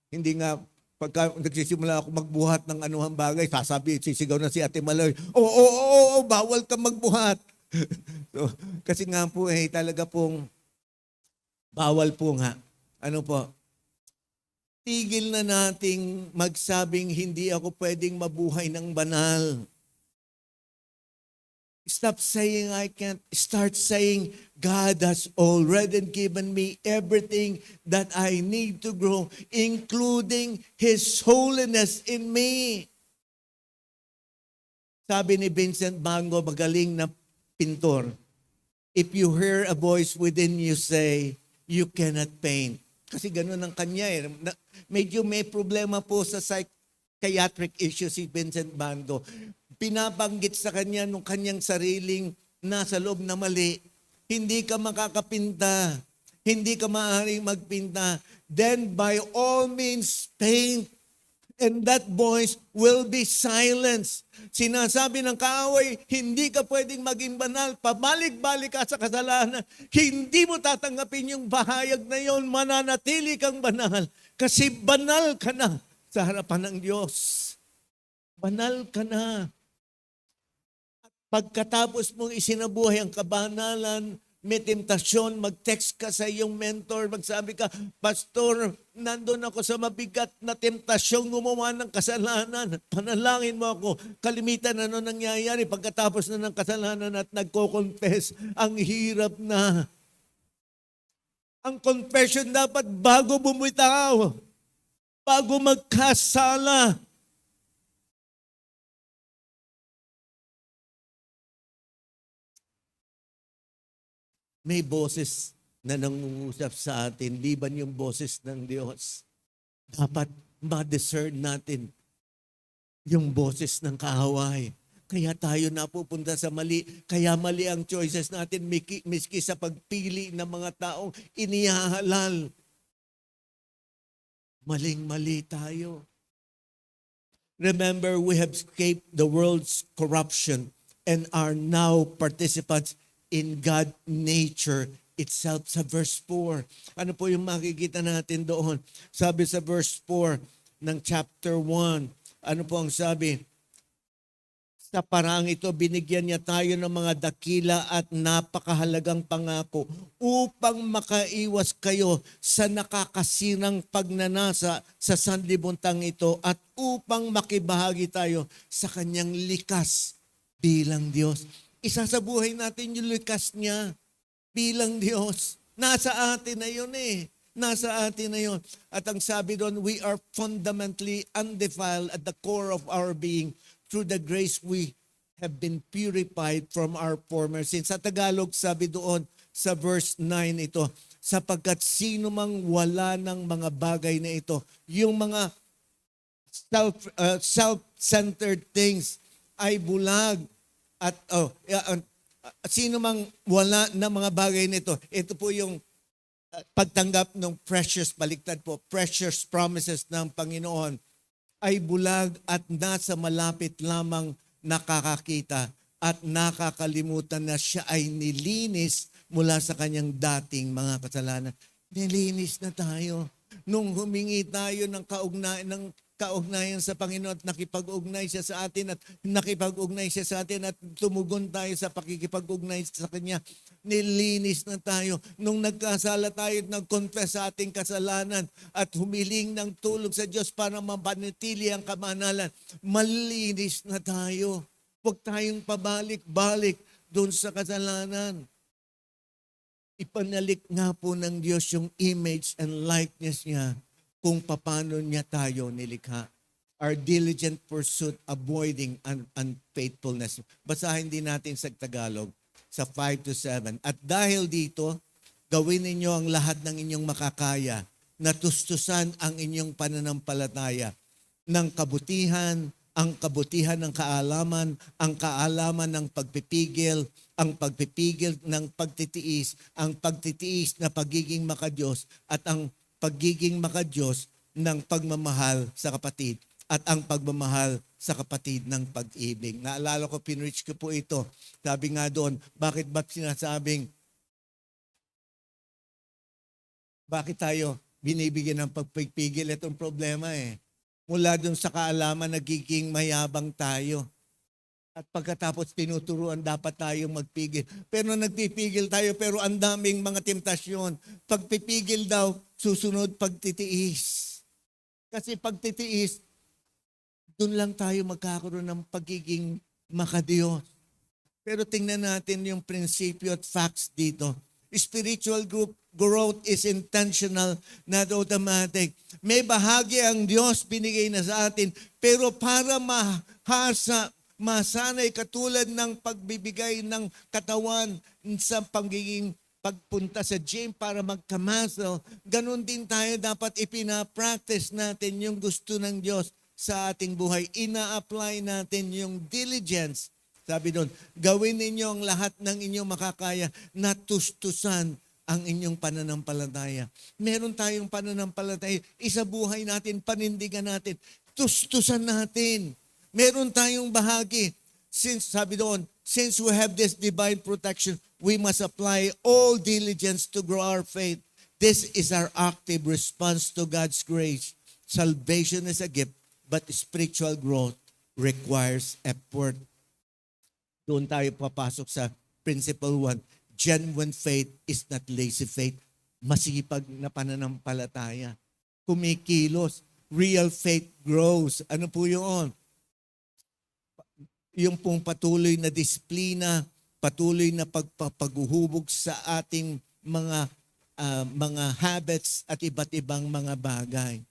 Hindi nga, pagka nagsisimula ako magbuhat ng anuhang bagay, sisigaw na si Ate Maloy, oo, bawal ka magbuhat. So, kasi nga po talaga pong, bawal po nga. Ano po? Tigil na nating magsabing hindi ako pwedeng mabuhay ng banal. Stop saying I can't. Start saying God has already given me everything that I need to grow, including His holiness in me. Sabi ni Vincent Mango, magaling na pintor, if you hear a voice within you say, you cannot paint. Kasi ganun ang kanya Medyo may problema po sa psychiatric issue si Vincent Mango. Pinabanggit sa kanya nung kanyang sariling nasa loob na mali. Hindi ka makakapinta. Hindi ka maaaring magpinta. Then by all means, paint. And that voice will be silenced. Sinasabi ng kaaway, hindi ka pwedeng maging banal. Pabalik-balik ka sa kasalanan. Hindi mo tatanggapin yung bahayag na yon. Mananatili kang banal. Kasi banal ka na sa harapan ng Diyos. Banal ka na. Pagkatapos mong isinabuhay ang kabanalan, may temptasyon, mag-text ka sa iyong mentor, magsabi ka, Pastor, nandun ako sa mabigat na temptasyon gumawa ng kasalanan. Panalangin mo ako. Kalimitan ano nangyayari pagkatapos na ng kasalanan at nagko-confess. Ang hirap na. Ang confession dapat bago bumitaw, bago magkasala. May boses na nangungusap sa atin, liban yung boses ng Diyos. Dapat ma-discern natin yung boses ng kaaway. Kaya tayo napupunta sa mali. Kaya mali ang choices natin, miski sa pagpili ng mga taong inihahalal. Maling-mali tayo. Remember, we have escaped the world's corruption and are now participants in God nature itself. Sa verse 4. Ano po yung makikita natin doon? Sabi sa verse 4 ng chapter 1, Ano po ang sabi? Sa parang ito, binigyan niya tayo ng mga dakila at napakahalagang pangako upang makaiwas kayo sa nakakasirang pagnanasa sa sanlibuntang ito at upang makibahagi tayo sa kanyang likas bilang Diyos. Isa sa buhay natin yung likas niya bilang Diyos. Nasa atin na yun eh. Nasa atin na yun. At ang sabi doon, we are fundamentally undefiled at the core of our being through the grace we have been purified from our former sins. Sa Tagalog, sabi doon sa verse 9 ito, sapagkat sino mang wala ng mga bagay na ito, yung mga self-centered things ay bulag at sino mang wala ng mga bagay na ito, ito po yung pagtanggap ng precious, baliktad po, precious promises ng Panginoon ay bulag at nasa malapit lamang nakakakita at nakakalimutan na siya ay nilinis mula sa kanyang dating mga kasalanan. Nilinis na tayo. Nung humingi tayo ng kaugnayan sa Panginoon at nakipag-ugnay siya sa atin at tumugon tayo sa pakikipag-ugnay sa Kanya, nilinis na tayo. Nung nagkasala tayo at nag-confess sa ating kasalanan at humiling ng tulong sa Diyos para mapanatili ang kamanalan, malinis na tayo. Huwag tayong pabalik-balik doon sa kasalanan. Ipanalik nga po ng Diyos yung image and likeness niya kung paano niya tayo nilikha. Our diligent pursuit, avoiding unfaithfulness. Basahin din natin sa Tagalog, sa 5-7. At dahil dito, gawin ninyo ang lahat ng inyong makakaya na tustusan ang inyong pananampalataya ng kabutihan, ang kabutihan ng kaalaman, ang kaalaman ng pagpipigil, ang pagpipigil ng pagtitiis, ang pagtitiis na pagiging makadiyos, at ang pagiging makadiyos ng pagmamahal sa kapatid, at ang pagmamahal sa kapatid ng pag-ibig. Naalala ko, pinreach ko po ito. Sabi nga doon, bakit ba sinasabing, bakit tayo binibigyan ng pagpipigil? Itong problema eh. Mula doon sa kaalaman, nagiging mayabang tayo. At pagkatapos tinuturuan, dapat tayong magpigil. Pero nagpipigil tayo, pero ang daming mga temptasyon. Pagpipigil daw, susunod pagtitiis. Kasi pagtitiis, doon lang tayo magkakaroon ng pagiging makadiyos. Pero tingnan natin yung prinsipyo at facts dito. Spiritual growth is intentional, not automatic. May bahagi ang Diyos binigay na sa atin, pero para masanay katulad ng pagbibigay ng katawan sa pagiging pagpunta sa gym para magkamuscle, ganun din tayo dapat ipina-practice natin yung gusto ng Diyos sa ating buhay. Ina-apply natin yung diligence. Sabi doon, gawin ninyo ang lahat ng inyong makakaya na tustusan ang inyong pananampalataya. Meron tayong pananampalataya. Isa buhay natin, panindigan natin. Tustusan natin. Meron tayong bahagi. Sabi doon, since we have this divine protection, we must apply all diligence to grow our faith. This is our active response to God's grace. Salvation is a gift, but spiritual growth requires effort. Doon tayo papasok sa principle 1. Genuine faith is not lazy faith. Masipag na pananampalataya. Kumikilos. Real faith grows. Ano po yun? Yung pong patuloy na disiplina, patuloy na pagpapaguhubog sa ating mga habits at iba't ibang mga bagay.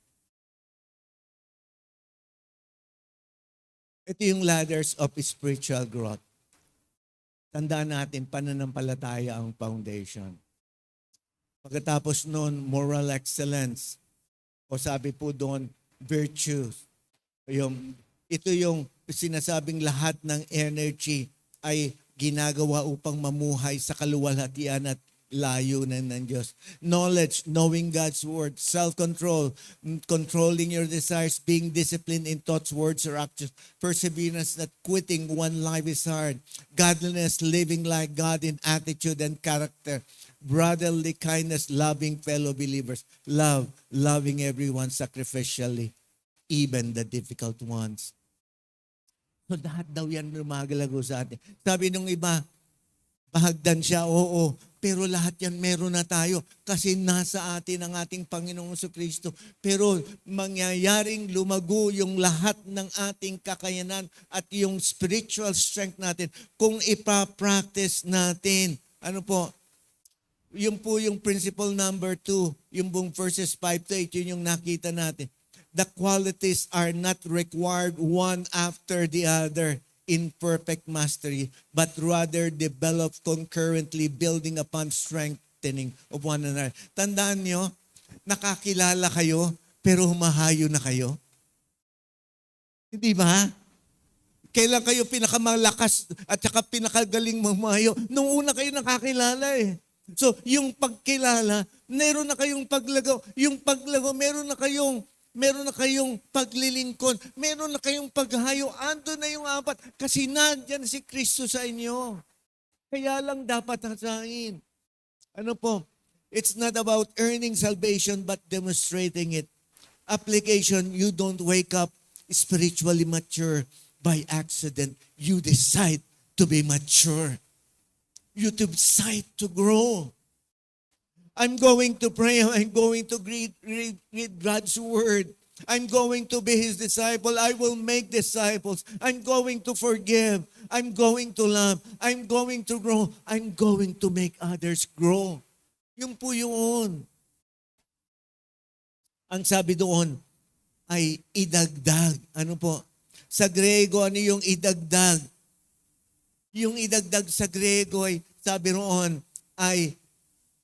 Ito yung ladders of spiritual growth. Tandaan natin, pananampalataya ang foundation. Pagkatapos noon, moral excellence. O sabi po doon, virtues. Ito yung sinasabing lahat ng energy ay ginagawa upang mamuhay sa kaluwalhatian at layunan ng Diyos. Knowledge, knowing God's word. Self-control, controlling your desires, being disciplined in thoughts, words, or actions. Perseverance, not quitting one life is hard. Godliness, living like God in attitude and character. Brotherly kindness, loving fellow believers. Love, loving everyone sacrificially. even the difficult ones. So lahat daw yan lumagalago sa atin. Sabi nung iba, bahagdan siya, oo. Pero lahat yan meron na tayo kasi nasa atin ang ating Panginoong Kristo. Pero mangyayaring lumago yung lahat ng ating kakayanan at yung spiritual strength natin kung ipapractice natin. Ano po? Yun po yung principle number 2, yung buong verses 5 to 8, yun yung nakita natin. The qualities are not required one after the other in perfect mastery, but rather develop concurrently, building upon strengthening of one another. Tandaan nyo, nakakilala kayo, pero humahayo na kayo. Hindi ba? Kailan kayo pinakamalakas at saka pinakagaling mamayo? Nung una kayo nakakilala eh. So, yung pagkilala, meron na kayong paglagaw. Yung paglago, meron na kayong paglilingkod, meron na kayong paghayo, ando na yung apat. Kasi nandyan si Kristo sa inyo. Kaya lang dapat hasain. Ano po? It's not about earning salvation but demonstrating it. Application, you don't wake up spiritually mature by accident. You decide to be mature. You decide to grow. I'm going to pray. I'm going to read God's word. I'm going to be His disciple. I will make disciples. I'm going to forgive. I'm going to love. I'm going to grow. I'm going to make others grow. Yung po yun. Ang sabi doon ay idagdag. Ano po? Sa Grego, ano yung idagdag? Yung idagdag sa Grego ay, sabi roon, ay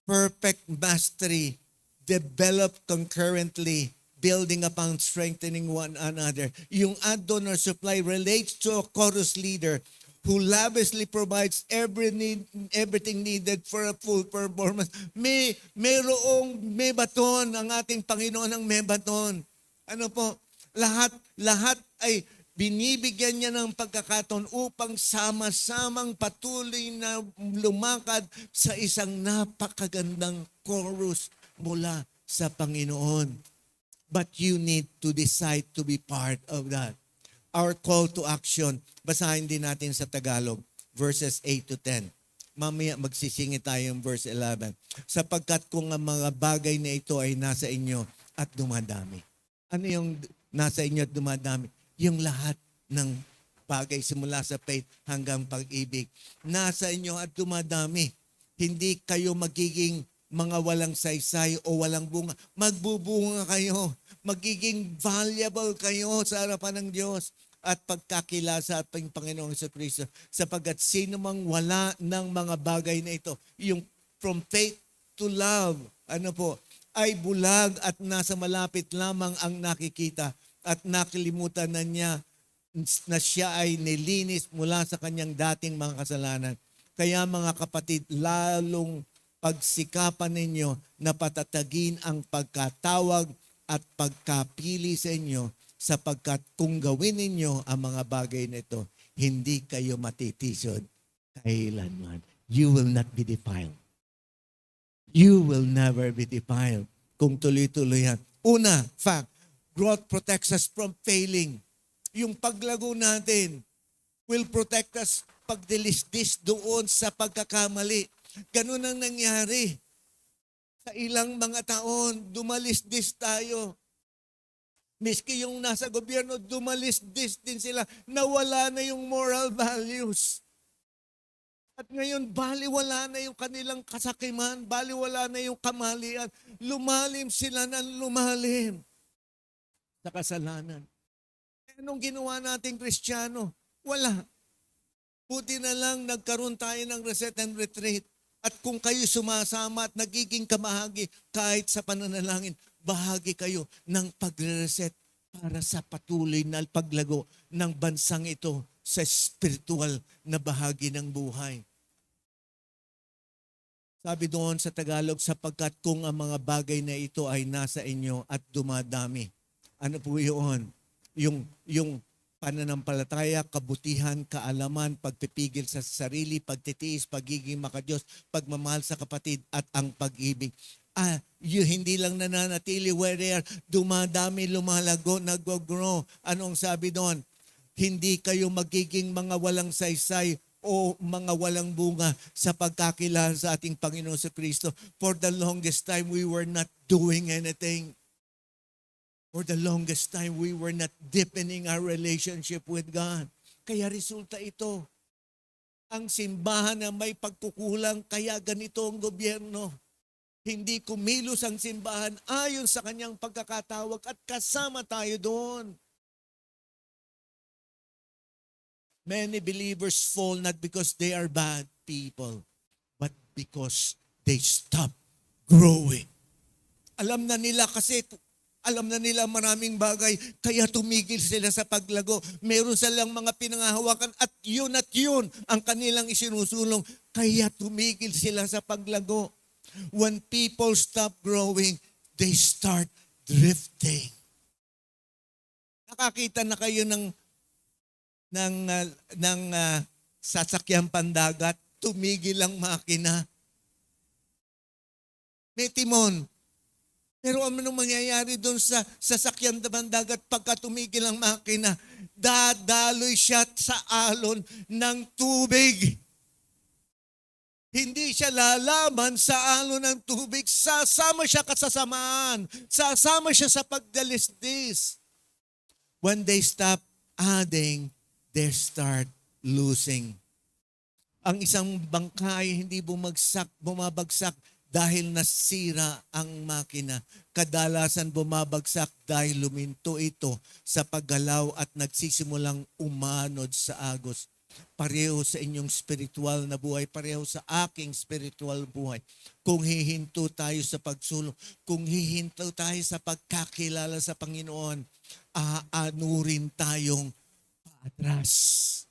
perfect mastery, developed concurrently, building upon strengthening one another. Yung add-on or supply relates to a chorus leader who lavishly provides everything needed for a full performance. May baton ang ating Panginoon ng may baton. Ano po? Lahat ay binibigyan niya ng pagkakataon upang sama-samang patuloy na lumakad sa isang napakagandang chorus mula sa Panginoon. But you need to decide to be part of that. Our call to action, basahin din natin sa Tagalog, verses 8 to 10. Mamaya magsisingit tayo yung verse 11. Sapagkat kung ang mga bagay na ito ay nasa inyo at dumadami. Ano yung nasa inyo at dumadami? Yung lahat ng bagay simula sa faith hanggang pag-ibig. Nasa inyo at dumadami. Hindi kayo magiging mga walang saysay o walang bunga. Magbubunga kayo. Magiging valuable kayo sa harapan ng Diyos at pagkakilala sa ating Panginoong Kristo. Sapagkat sino mang wala ng mga bagay na ito, yung from faith to love, ano po, ay bulag at nasa malapit lamang ang nakikita at nakalimutan na niya na siya ay nilinis mula sa kanyang dating mga kasalanan. Kaya mga kapatid, lalong pagsikapan ninyo na patatagin ang pagkatawag at pagkapili sa inyo sapagkat kung gawin ninyo ang mga bagay na ito, hindi kayo matitisod kailanman. You will not be defiled. You will never be defiled kung tuloy-tuloy yan. Una, fact, growth protects us from failing. Yung paglago natin will protect us pagdilisdis doon sa pagkakamali. Ganun ang nangyari. Sa ilang mga taon, dumalisdis tayo. Miski yung nasa gobyerno, dumalisdis din sila. Nawala na yung moral values. At ngayon, baliwala na yung kanilang kasakiman, baliwala na yung kamalian. Lumalim sila ng lumalim sa kasalanan. Anong ginawa nating Kristiyano? Wala. Buti na lang nagkaroon tayo ng reset and retreat. At kung kayo sumasama at nagiging kamahagi kahit sa pananalangin, bahagi kayo ng pagre-reset para sa patuloy na paglago ng bansang ito sa spiritual na bahagi ng buhay. Sabi doon sa Tagalog, sapagkat kung ang mga bagay na ito ay nasa inyo at dumadami. Ano po yun? Yung pananampalataya, kabutihan, kaalaman, pagpipigil sa sarili, pagtitiis, pagiging makadiyos, pagmamahal sa kapatid at ang pag-ibig. hindi lang nananatili where they are, dumadami, lumalago, nag-grow. Anong sabi doon? Hindi kayo magiging mga walang saysay o mga walang bunga sa pagkakilala sa ating Panginoon sa Kristo. For the longest time, we were not doing anything. For the longest time, we were not deepening our relationship with God. Kaya resulta ito. Ang simbahan na may pagkukulang, kaya ganito ang gobyerno. Hindi kumilos ang simbahan ayon sa kanyang pagkakatawag at kasama tayo doon. Many believers fall not because they are bad people, but because they stop growing. Alam na nila maraming bagay, kaya tumigil sila sa paglago. Meron silang mga pinangahawakan at yun ang kanilang isinusulong, kaya tumigil sila sa paglago. When people stop growing, they start drifting. Nakakita na kayo ng sasakyan pandagat, tumigil ang makina. May timon. Pero ano mangyayari doon sa sasakyan pandagat pagka tumigil ang makina? Dadaloy siya sa alon ng tubig. Hindi siya lalaman sa alon ng tubig. Sasama siya kasasamaan. Sasama siya sa pagdalisdis. When they stop adding, they start losing. Ang isang bangka ay hindi bumabagsak dahil nasira ang makina. Kadalasan bumabagsak dahil luminto ito sa paggalaw at nagsisimulang umanod sa agos. Pareho sa inyong spiritual na buhay, pareho sa aking spiritual buhay. Kung hihinto tayo sa pagsulong, kung hihinto tayo sa pagkakilala sa Panginoon, aanurin tayong paatras.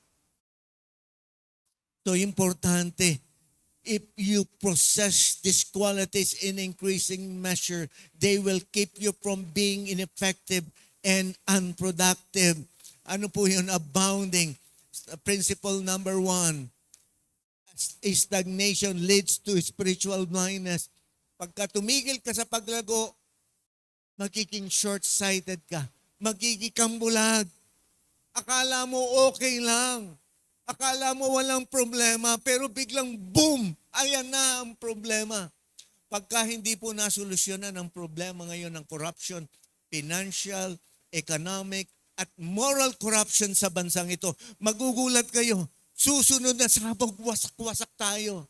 So importante, if you possess these qualities in increasing measure, they will keep you from being ineffective and unproductive. Ano po yun? Abounding. Principle number 1, stagnation leads to spiritual blindness. Pagka tumigil ka sa paglago, magiging short-sighted ka. Magiging kambulag. Akala mo okay lang. Akala mo walang problema, pero biglang boom! Ayan na ang problema. Pagka hindi po nasolusyonan ang problema ngayon ng corruption, financial, economic, at moral corruption sa bansang ito, magugulat kayo. Susunod na sabog, wasak-wasak tayo.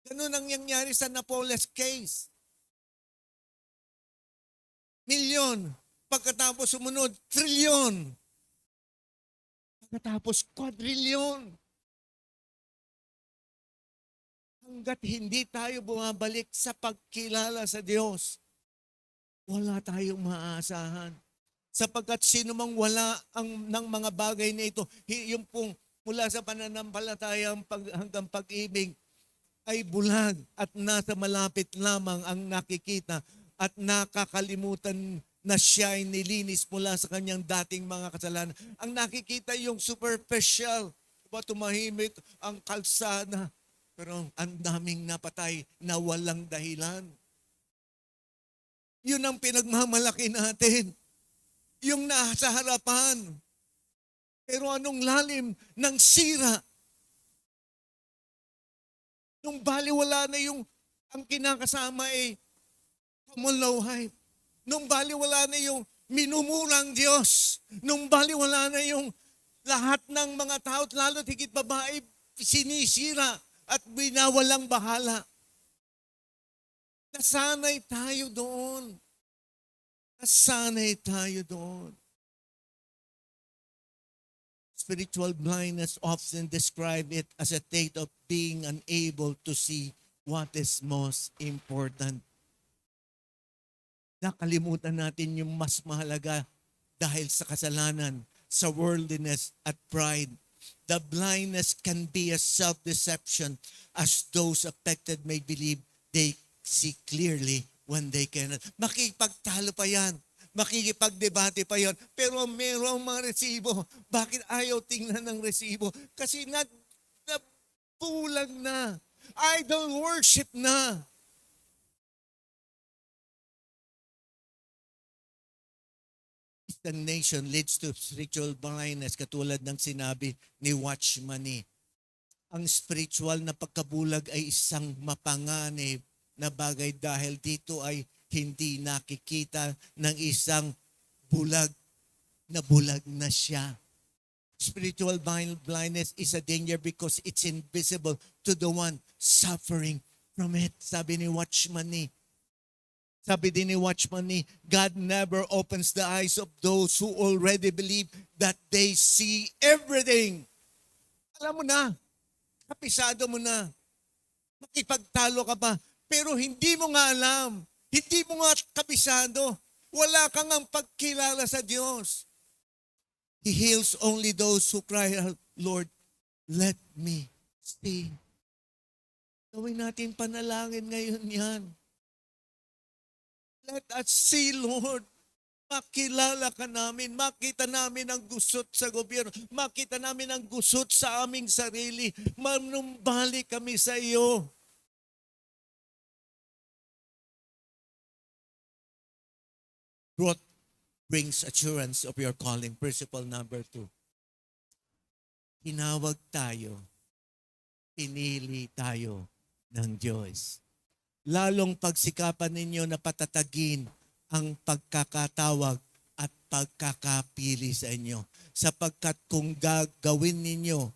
Ganun ang nangyari sa Napoles case. Milyon. Pagkatapos sumunod, trilyon. Pagkatapos, quadrilyon. Hanggat hindi tayo bumabalik sa pagkilala sa Diyos, wala tayong maaasahan. Sapagkat sino mang wala ng mga bagay na ito, yung pong mula sa pananampalataya hanggang pag-ibig, ay bulag at nasa malapit lamang ang nakikita at nakakalimutan na siya ay nilinis mula sa kanyang dating mga kasalanan. Ang nakikita yung superficial, tumahimik ang kalsada, pero ang daming napatay na walang dahilan. Yun ang pinagmamalaki natin. Yung nasa harapan. Pero anong lalim ng sira? Nung baliwala na ang kinakasama ay kamulawhay. Nung baliwala na yung minumurang Diyos. Nung baliwala na yung lahat ng mga tao, lalo higit babae, sinisira at binawalang bahala. Nasanay tayo doon. Nasanay tayo doon. Spiritual blindness often describe it as a state of being unable to see what is most important. Nakalimutan natin yung mas mahalaga dahil sa kasalanan, sa worldliness at pride. The blindness can be a self-deception as those affected may believe they see clearly when they cannot. Makikipagtalo pa yan. Makikipagdebate pa yan. Pero mayroong mga resibo. Bakit ayaw tingnan ng resibo? Kasi nabulag na. Idol worship na. Stagnation leads to spiritual blindness, katulad ng sinabi ni Watchman Nee. Ang spiritual na pagkabulag ay isang mapanganib na bagay dahil dito ay hindi nakikita ng isang bulag na siya. Spiritual blindness is a danger because it's invisible to the one suffering from it. Sabi ni Watchman Nee. Sabi din ni Watchman Nee, God never opens the eyes of those who already believe that they see everything. Alam mo na, kapisado mo na, makipagtalo ka pa, pero hindi mo nga alam, hindi mo nga kabisado, wala kang ang pagkilala sa Diyos. He heals only those who cry out, Lord, let me see. Gawin natin panalangin ngayon yan. Let us see, Lord. Makilala ka namin, makita namin ang gusot sa gobyerno, makita namin ang gusot sa aming sarili, manumbalik kami sa iyo. Growth brings assurance of your calling. Principle number 2. Tinawag tayo, pinili tayo ng Diyos. Lalong pagsikapan ninyo na patatagin ang pagkakatawag at pagkakapili sa inyo. Sapagkat kung gawin ninyo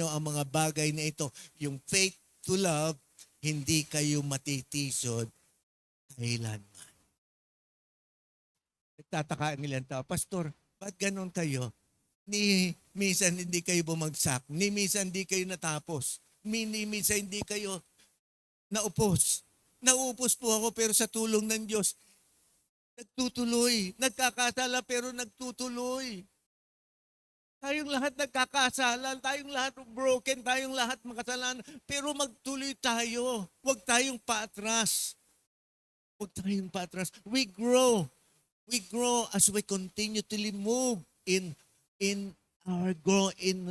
ang mga bagay na ito, yung faith to love, hindi kayo matitisod kailanman. Nagtataka ang ilang tao, Pastor, ba't ganon kayo? Minsan hindi kayo bumagsak, minsan hindi kayo natapos, minsan hindi kayo naupos. Naupos po ako pero sa tulong ng Diyos, nagtutuloy. Nagkakasala pero nagtutuloy. Tayong lahat nagkakasala, tayong lahat broken, tayong lahat makasalanan, pero magtuloy tayo. Huwag tayong paatras. Huwag tayong paatras. We grow. We grow as we continually move in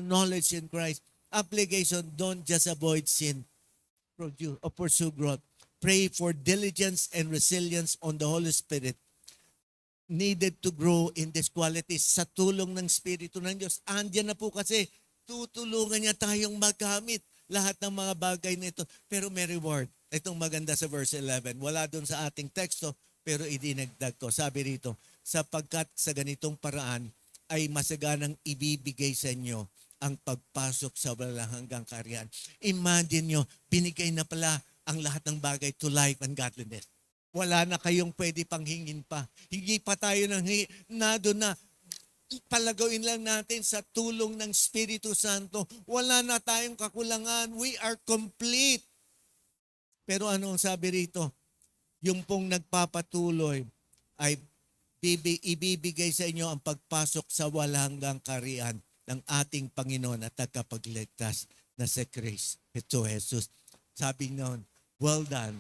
knowledge in Christ. Application, don't just avoid sin. Pursue growth. Pray for diligence and resilience on the Holy Spirit needed to grow in these qualities sa tulong ng Espiritu ng Diyos. Andiyan na po kasi tutulungan niya tayong magamit lahat ng mga bagay na ito. Pero may reward. Itong maganda sa verse 11. Wala doon sa ating teksto pero idinagdag ko. Sabi rito, sapagkat sa ganitong paraan ay masaganang ibibigay sa inyo ang pagpasok sa walang hanggang kaharian. Imagine nyo, binigay na pala ang lahat ng bagay to life and godliness. Wala na kayong pwede pang hingin pa. Hingi pa tayo ng nado na palagawin lang natin sa tulong ng Espiritu Santo. Wala na tayong kakulangan. We are complete. Pero ano ang sabi rito? Yung pong nagpapatuloy ay ibibigay sa inyo ang pagpasok sa walang hanggang kaharian ng ating Panginoon at tagapagligtas na si Kristo Jesus. Sabi noon, well done,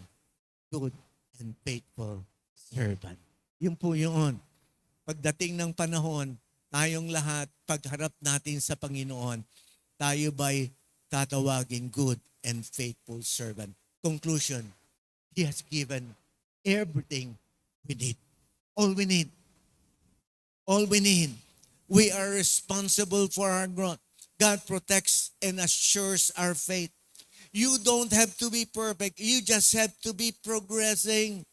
good and faithful servant. Yun po yun. Pagdating ng panahon, tayong lahat, pagharap natin sa Panginoon, tayo ba'y tatawagin good and faithful servant? Conclusion, He has given everything we need. All we need. All we need. We are responsible for our growth. God protects and assures our faith. You don't have to be perfect. You just have to be progressing.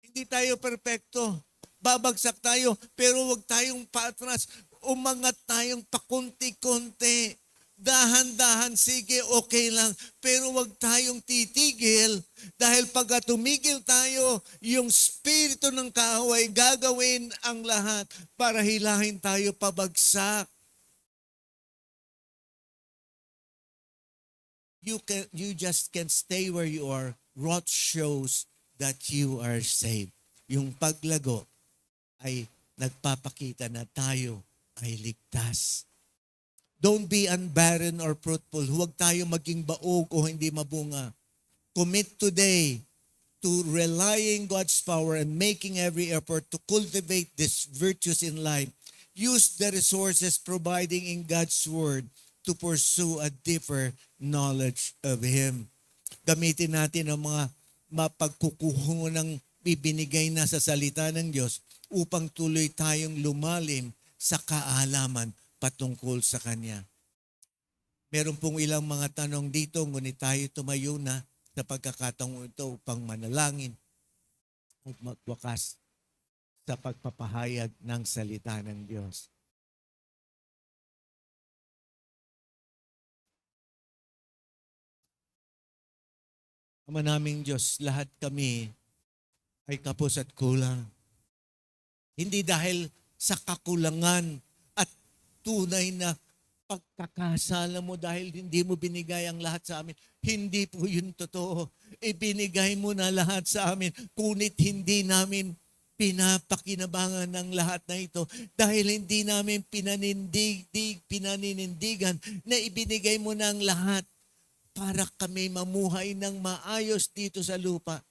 Hindi tayo perfecto. Babagsak tayo, pero huwag tayong paatras. Umangat tayong pakunti-kunti. Dahan-dahan, sige, okay lang. Pero huwag tayong titigil dahil pagka tumigil tayo, yung spirito ng kaaway gagawin ang lahat para hilahin tayo pabagsak. You just can't stay where you are. Growth shows that you are saved. Yung paglago ay nagpapakita na tayo ay ligtas. Don't be unbarren or fruitful. Huwag tayo maging baog o hindi mabunga. Commit today to relying God's power and making every effort to cultivate these virtues in life. Use the resources providing in God's Word to pursue a deeper knowledge of Him. Gamitin natin ang mga mapagkukuho ng bibinigay na sa salita ng Diyos upang tuloy tayong lumalim sa kaalaman patungkol sa Kanya. Meron pong ilang mga tanong dito, ngunit tayo tumayo na sa pagkakataong ito upang manalangin at magwakas sa pagpapahayag ng salita ng Diyos. Ama naming Diyos, lahat kami ay kapos at kulang. Hindi dahil sa kakulangan at tunay na pagkakasala mo dahil hindi mo binigay ang lahat sa amin. Hindi po yun totoo. Ibinigay mo na lahat sa amin, kunit hindi namin pinapakinabangan ng lahat na ito dahil hindi namin pinaninindigan na ibinigay mo na ang lahat para kami mamuhay ng maayos dito sa lupa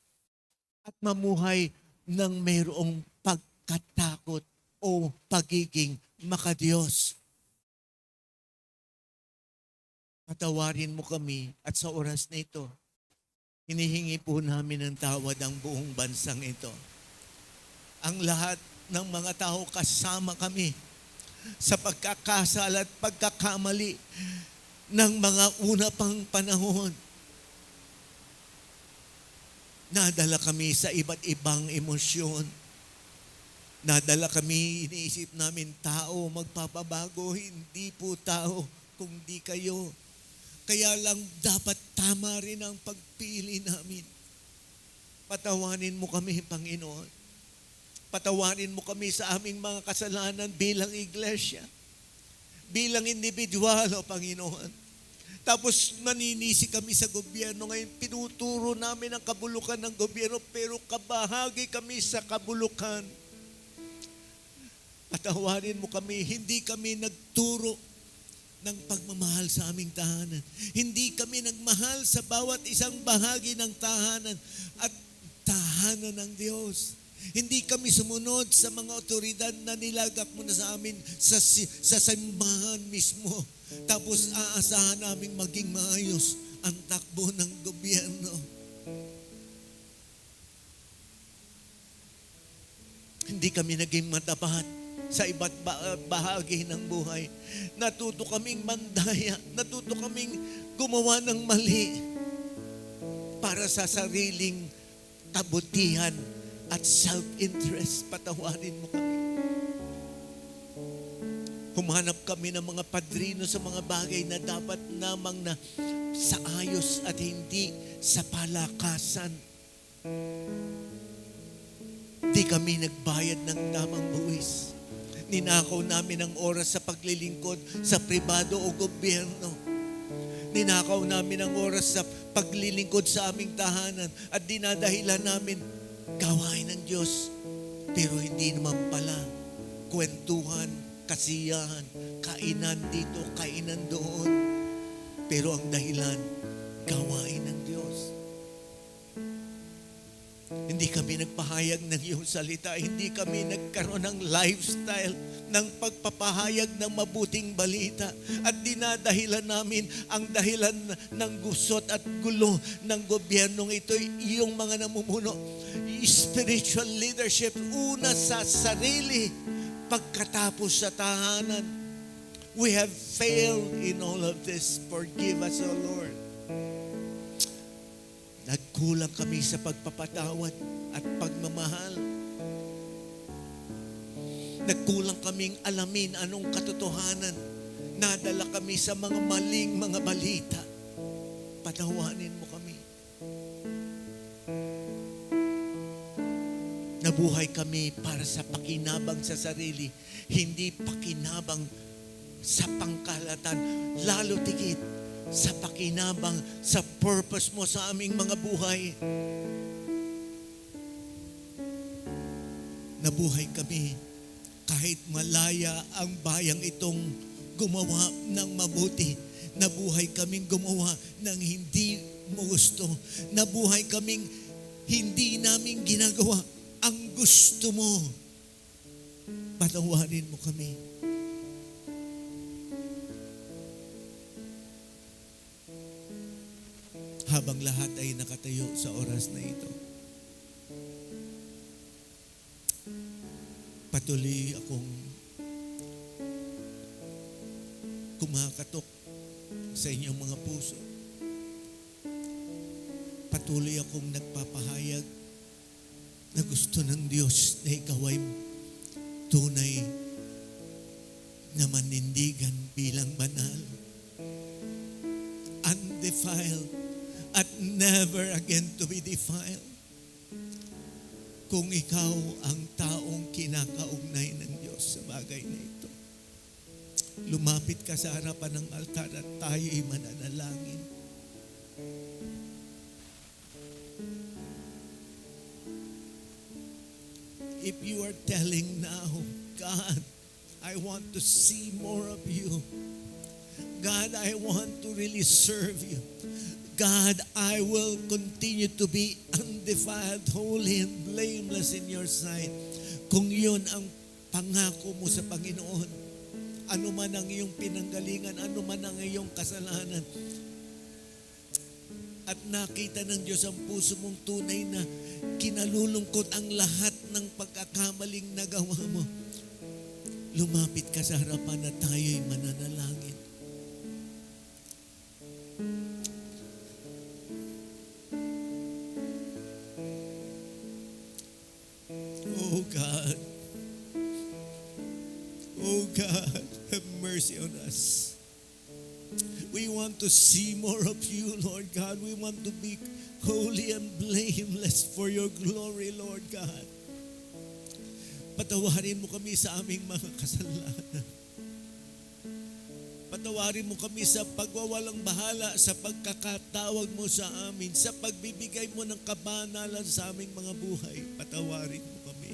at mamuhay ng mayroong pagkatakot o pagiging makadiyos. Patawarin mo kami at sa oras na ito, hinihingi po namin ng tawad ang buong bansang ito. Ang lahat ng mga tao kasama kami sa pagkakasala at pagkakamali ng mga una pang panahon. Nadala kami sa iba't ibang emosyon. Nadala kami, iniisip namin, tao magpapabago, hindi po tao, kundi kayo. Kaya lang dapat tama rin ang pagpili namin. Patawarin mo kami, Panginoon. Patawarin mo kami sa aming mga kasalanan bilang iglesia, bilang individual, o Panginoon. Tapos maninisi kami sa gobyerno. Ngayon pinuturo namin ang kabulukan ng gobyerno, pero kabahagi kami sa kabulukan. Patawarin mo kami, hindi kami nagturo ng pagmamahal sa aming tahanan. Hindi kami nagmahal sa bawat isang bahagi ng tahanan at tahanan ng Diyos. Hindi kami sumunod sa mga otoridad na nilagak mo na sa amin sa simbahan mismo. Tapos aasahan namin maging maayos ang takbo ng gobyerno. Hindi kami naging matapat sa iba't bahagi ng buhay. Natuto kaming mandaya, natuto kaming gumawa ng mali para sa sariling kabutihan at self-interest. Patawarin mo kami. Humanap kami ng mga padrino sa mga bagay na dapat namang na sa ayos at hindi sa palakasan. Di kami nagbayad ng tamang buwis. Ninakaw namin ang oras sa paglilingkod sa pribado o gobyerno. Ninakaw namin ang oras sa paglilingkod sa aming tahanan at dinadahilan namin gawain ng Diyos. Pero hindi naman pala. Kwentuhan, kasiyahan, kainan dito, kainan doon. Pero ang dahilan, gawain ng Diyos. Hindi kami nagpahayag ng iyong salita. Hindi kami nagkaroon ng lifestyle ng pagpapahayag ng mabuting balita. At dinadahilan namin ang dahilan ng gusot at gulo ng gobyernong ito, iyong mga namumuno. Spiritual leadership, una sa sarili, pagkatapos sa tahanan. We have failed in all of this. Forgive us, O Lord. Nagkulang kami sa pagpapatawad at pagmamahal. Nagkulang kaming alamin anong katotohanan. Nadala kami sa mga maling mga balita. Patawanin mo kami. Nabuhay kami para sa pakinabang sa sarili, hindi pakinabang sa pangkalatan, lalo tigit sa pakinabang sa purpose mo sa aming mga buhay. Nabuhay kami kahit malaya ang bayang itong gumawa ng mabuti. Nabuhay kaming gumawa ng hindi mo gusto. Nabuhay kaming hindi namin ginagawa ang gusto mo. Patawarin mo kami. Habang lahat ay nakatayo sa oras na ito, Patuloy akong kumakatok sa inyong mga puso. Patuloy akong nagpapahayag na gusto ng Diyos na ikaw ay tunay na manindigan bilang banal, undefiled, at never again to be defiled. Kung ikaw ang taong kinakaugnay ng Diyos sa bagay na ito, lumapit ka sa harapan ng altar at tayo'y mananalangin. If you are telling now, God, I want to see more of you. God, I want to really serve you. God, I will continue to be undefiled, holy, and blameless in your sight. Kung yun ang pangako mo sa Panginoon, ano man ang iyong pinanggalingan, ano man ang iyong kasalanan, at nakita ng Diyos ang puso mong tunay na kinalulungkot ang lahat ng pagkakamaling nagawa mo, lumapit ka sa harapan at tayo'y mananalangin. Oh God, oh God, have mercy on us. We want to see more of you, Lord God. We want to be holy and blameless for your glory, Lord God. Patawarin mo kami sa aming mga kasalanan. Patawarin mo kami sa pagwawalang bahala, sa pagkakatawag mo sa amin, sa pagbibigay mo ng kabanalan sa aming mga buhay. Patawarin mo kami.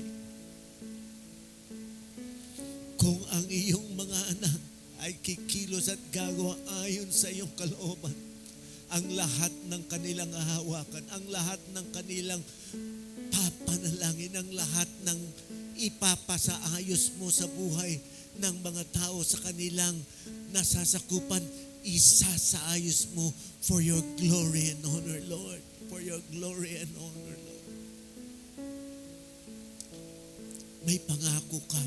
Kung ang iyong mga anak ay kikilos at gagawa ayon sa iyong kalooban, ang lahat ng kanilang hahawakan, ang lahat ng kanilang papanalangin, ang lahat ng ipapasaayos mo sa buhay ng mga tao sa kanilang nasasakupan, isasaayos mo for your glory and honor, Lord. For your glory and honor, Lord. May pangako ka.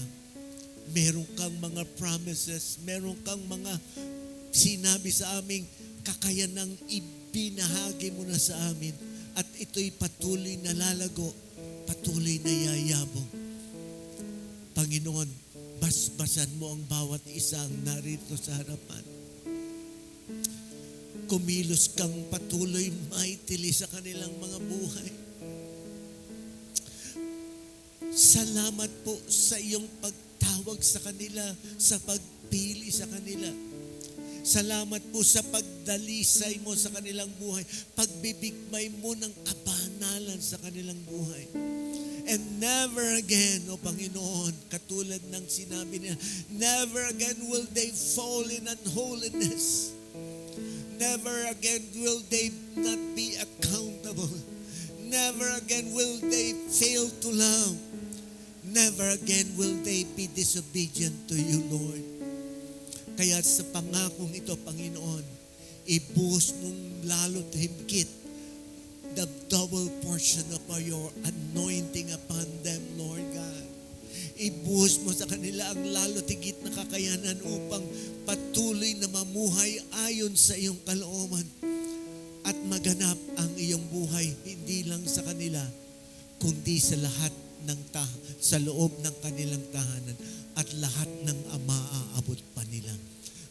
Meron kang mga promises. Meron kang mga sinabi sa aming kakayanang ibinahagi mo na sa amin. At ito'y patuloy na lalago, patuloy na yayabong. Panginoon, basbasan mo ang bawat isang narito sa harapan. Kumilos kang patuloy maitili sa kanilang mga buhay. Salamat po sa iyong pagtawag sa kanila, sa pagpili sa kanila. Salamat po sa pagdalisay mo sa kanilang buhay, pagbibigmay mo ng kabanalan sa kanilang buhay. And never again, O Panginoon, katulad ng sinabi niya, never again will they fall in unholiness. Never again will they not be accountable. Never again will they fail to love. Never again will they be disobedient to you, Lord. Kaya sa pangakong ito, Panginoon, ibuhos mong lalo't higit the double portion of your anointing upon them, Lord God. Ibuhos mo sa kanila ang lalo't higit na kakayanan upang patuloy na mamuhay ayon sa iyong kalooban at maganap ang iyong buhay, hindi lang sa kanila, kundi sa lahat ng sa loob ng kanilang tahanan at lahat ng maaabot pa nila.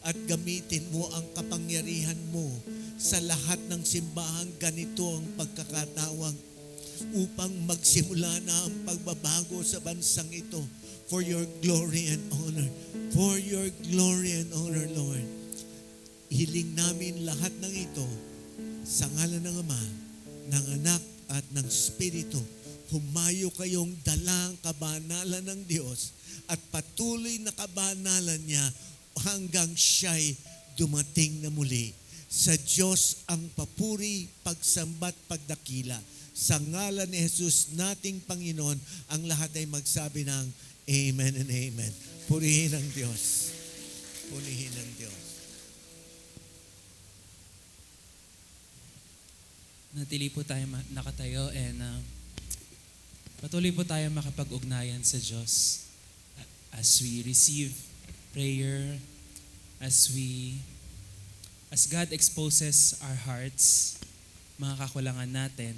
At gamitin mo ang kapangyarihan mo sa lahat ng simbahan, ganito ang pagkakatawag upang magsimula na ang pagbabago sa bansang ito for your glory and honor. For your glory and honor, Lord. Hiling namin lahat ng ito sa ngalan ng Ama, ng Anak at ng Espiritu. Humayo kayong dalang kabanalan ng Diyos at patuloy na kabanalan niya hanggang siya'y dumating na muli. Sa Diyos ang papuri, pagsambat, pagdakila. Sa ngalan ni Jesus nating Panginoon, ang lahat ay magsabi ng Amen and Amen. Purihin ang Diyos. Purihin ang Diyos. Natili po tayo nakatayo and patuloy po tayo makapag-ugnayan sa Diyos. as we receive prayer, as God exposes our hearts, mga kakulangan natin,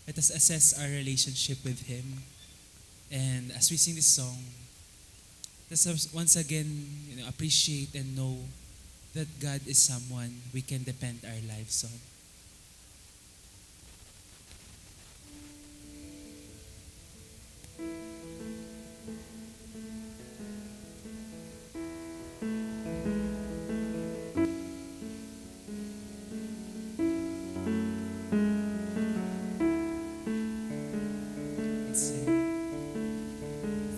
let us assess our relationship with Him. And as we sing this song, let us once again appreciate and know that God is someone we can depend our lives on. Let's sing.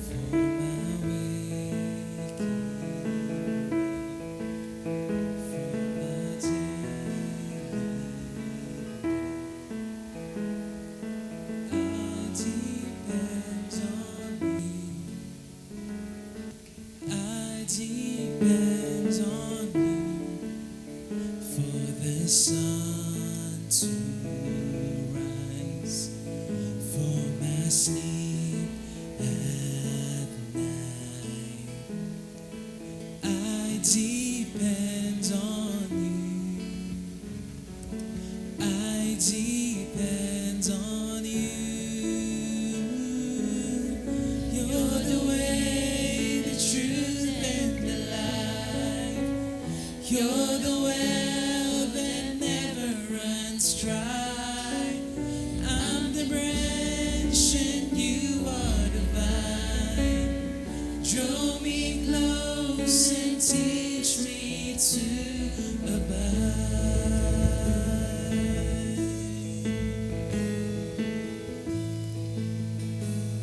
For my waking, for my daily, I depend on you. I depend on you for the sun to rise, for my sleep at night. I depend on you. I depend on you. You're the way, the truth, and the life. You're the well that never runs dry. I'm the branch and you are the vine. Draw me close and teach me to abide.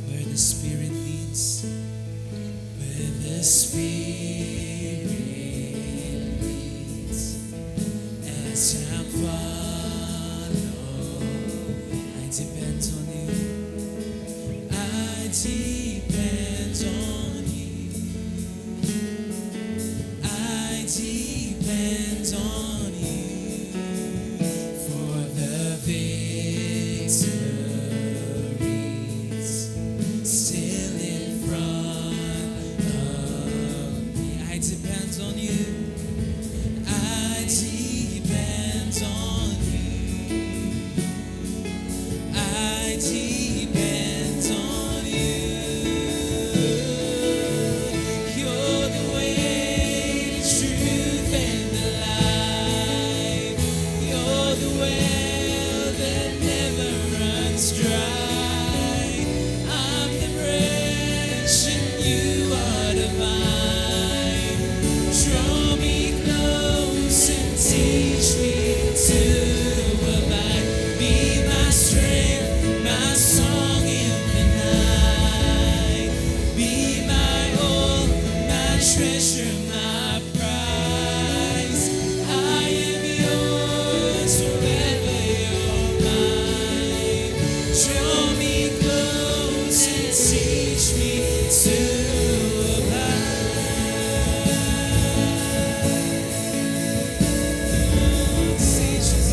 Where the Spirit leads, where the Spirit leads, as I follow, I depend on you. I depend on you. I depend on you for the victories still in front of me. I depend on you. I depend on you. I depend on you. You're the way, the truth, and the life. You're the well that never runs dry. I'm the branch and you are the vine. Draw me close and teach me to abide. Be my strength, my song in the night. Be my all, my treasure, my prize. I am yours forever, you're mine. Draw me close and teach me to abide. Teach us,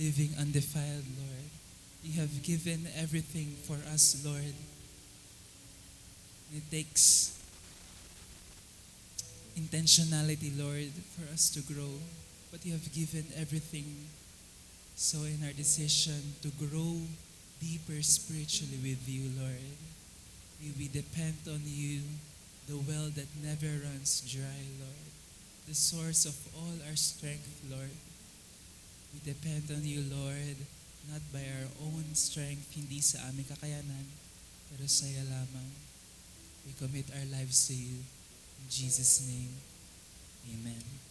living undefiled, Lord. You have given everything for us, Lord. It takes intentionality, Lord, for us to grow. But you have given everything. So in our decision to grow deeper spiritually with you, Lord, we depend on you, the well that never runs dry, Lord, the source of all our strength, Lord. We depend on you, Lord, not by our own strength, hindi sa aming kakayanan, pero sa iyo lamang. We commit our lives to you. In Jesus' name, amen.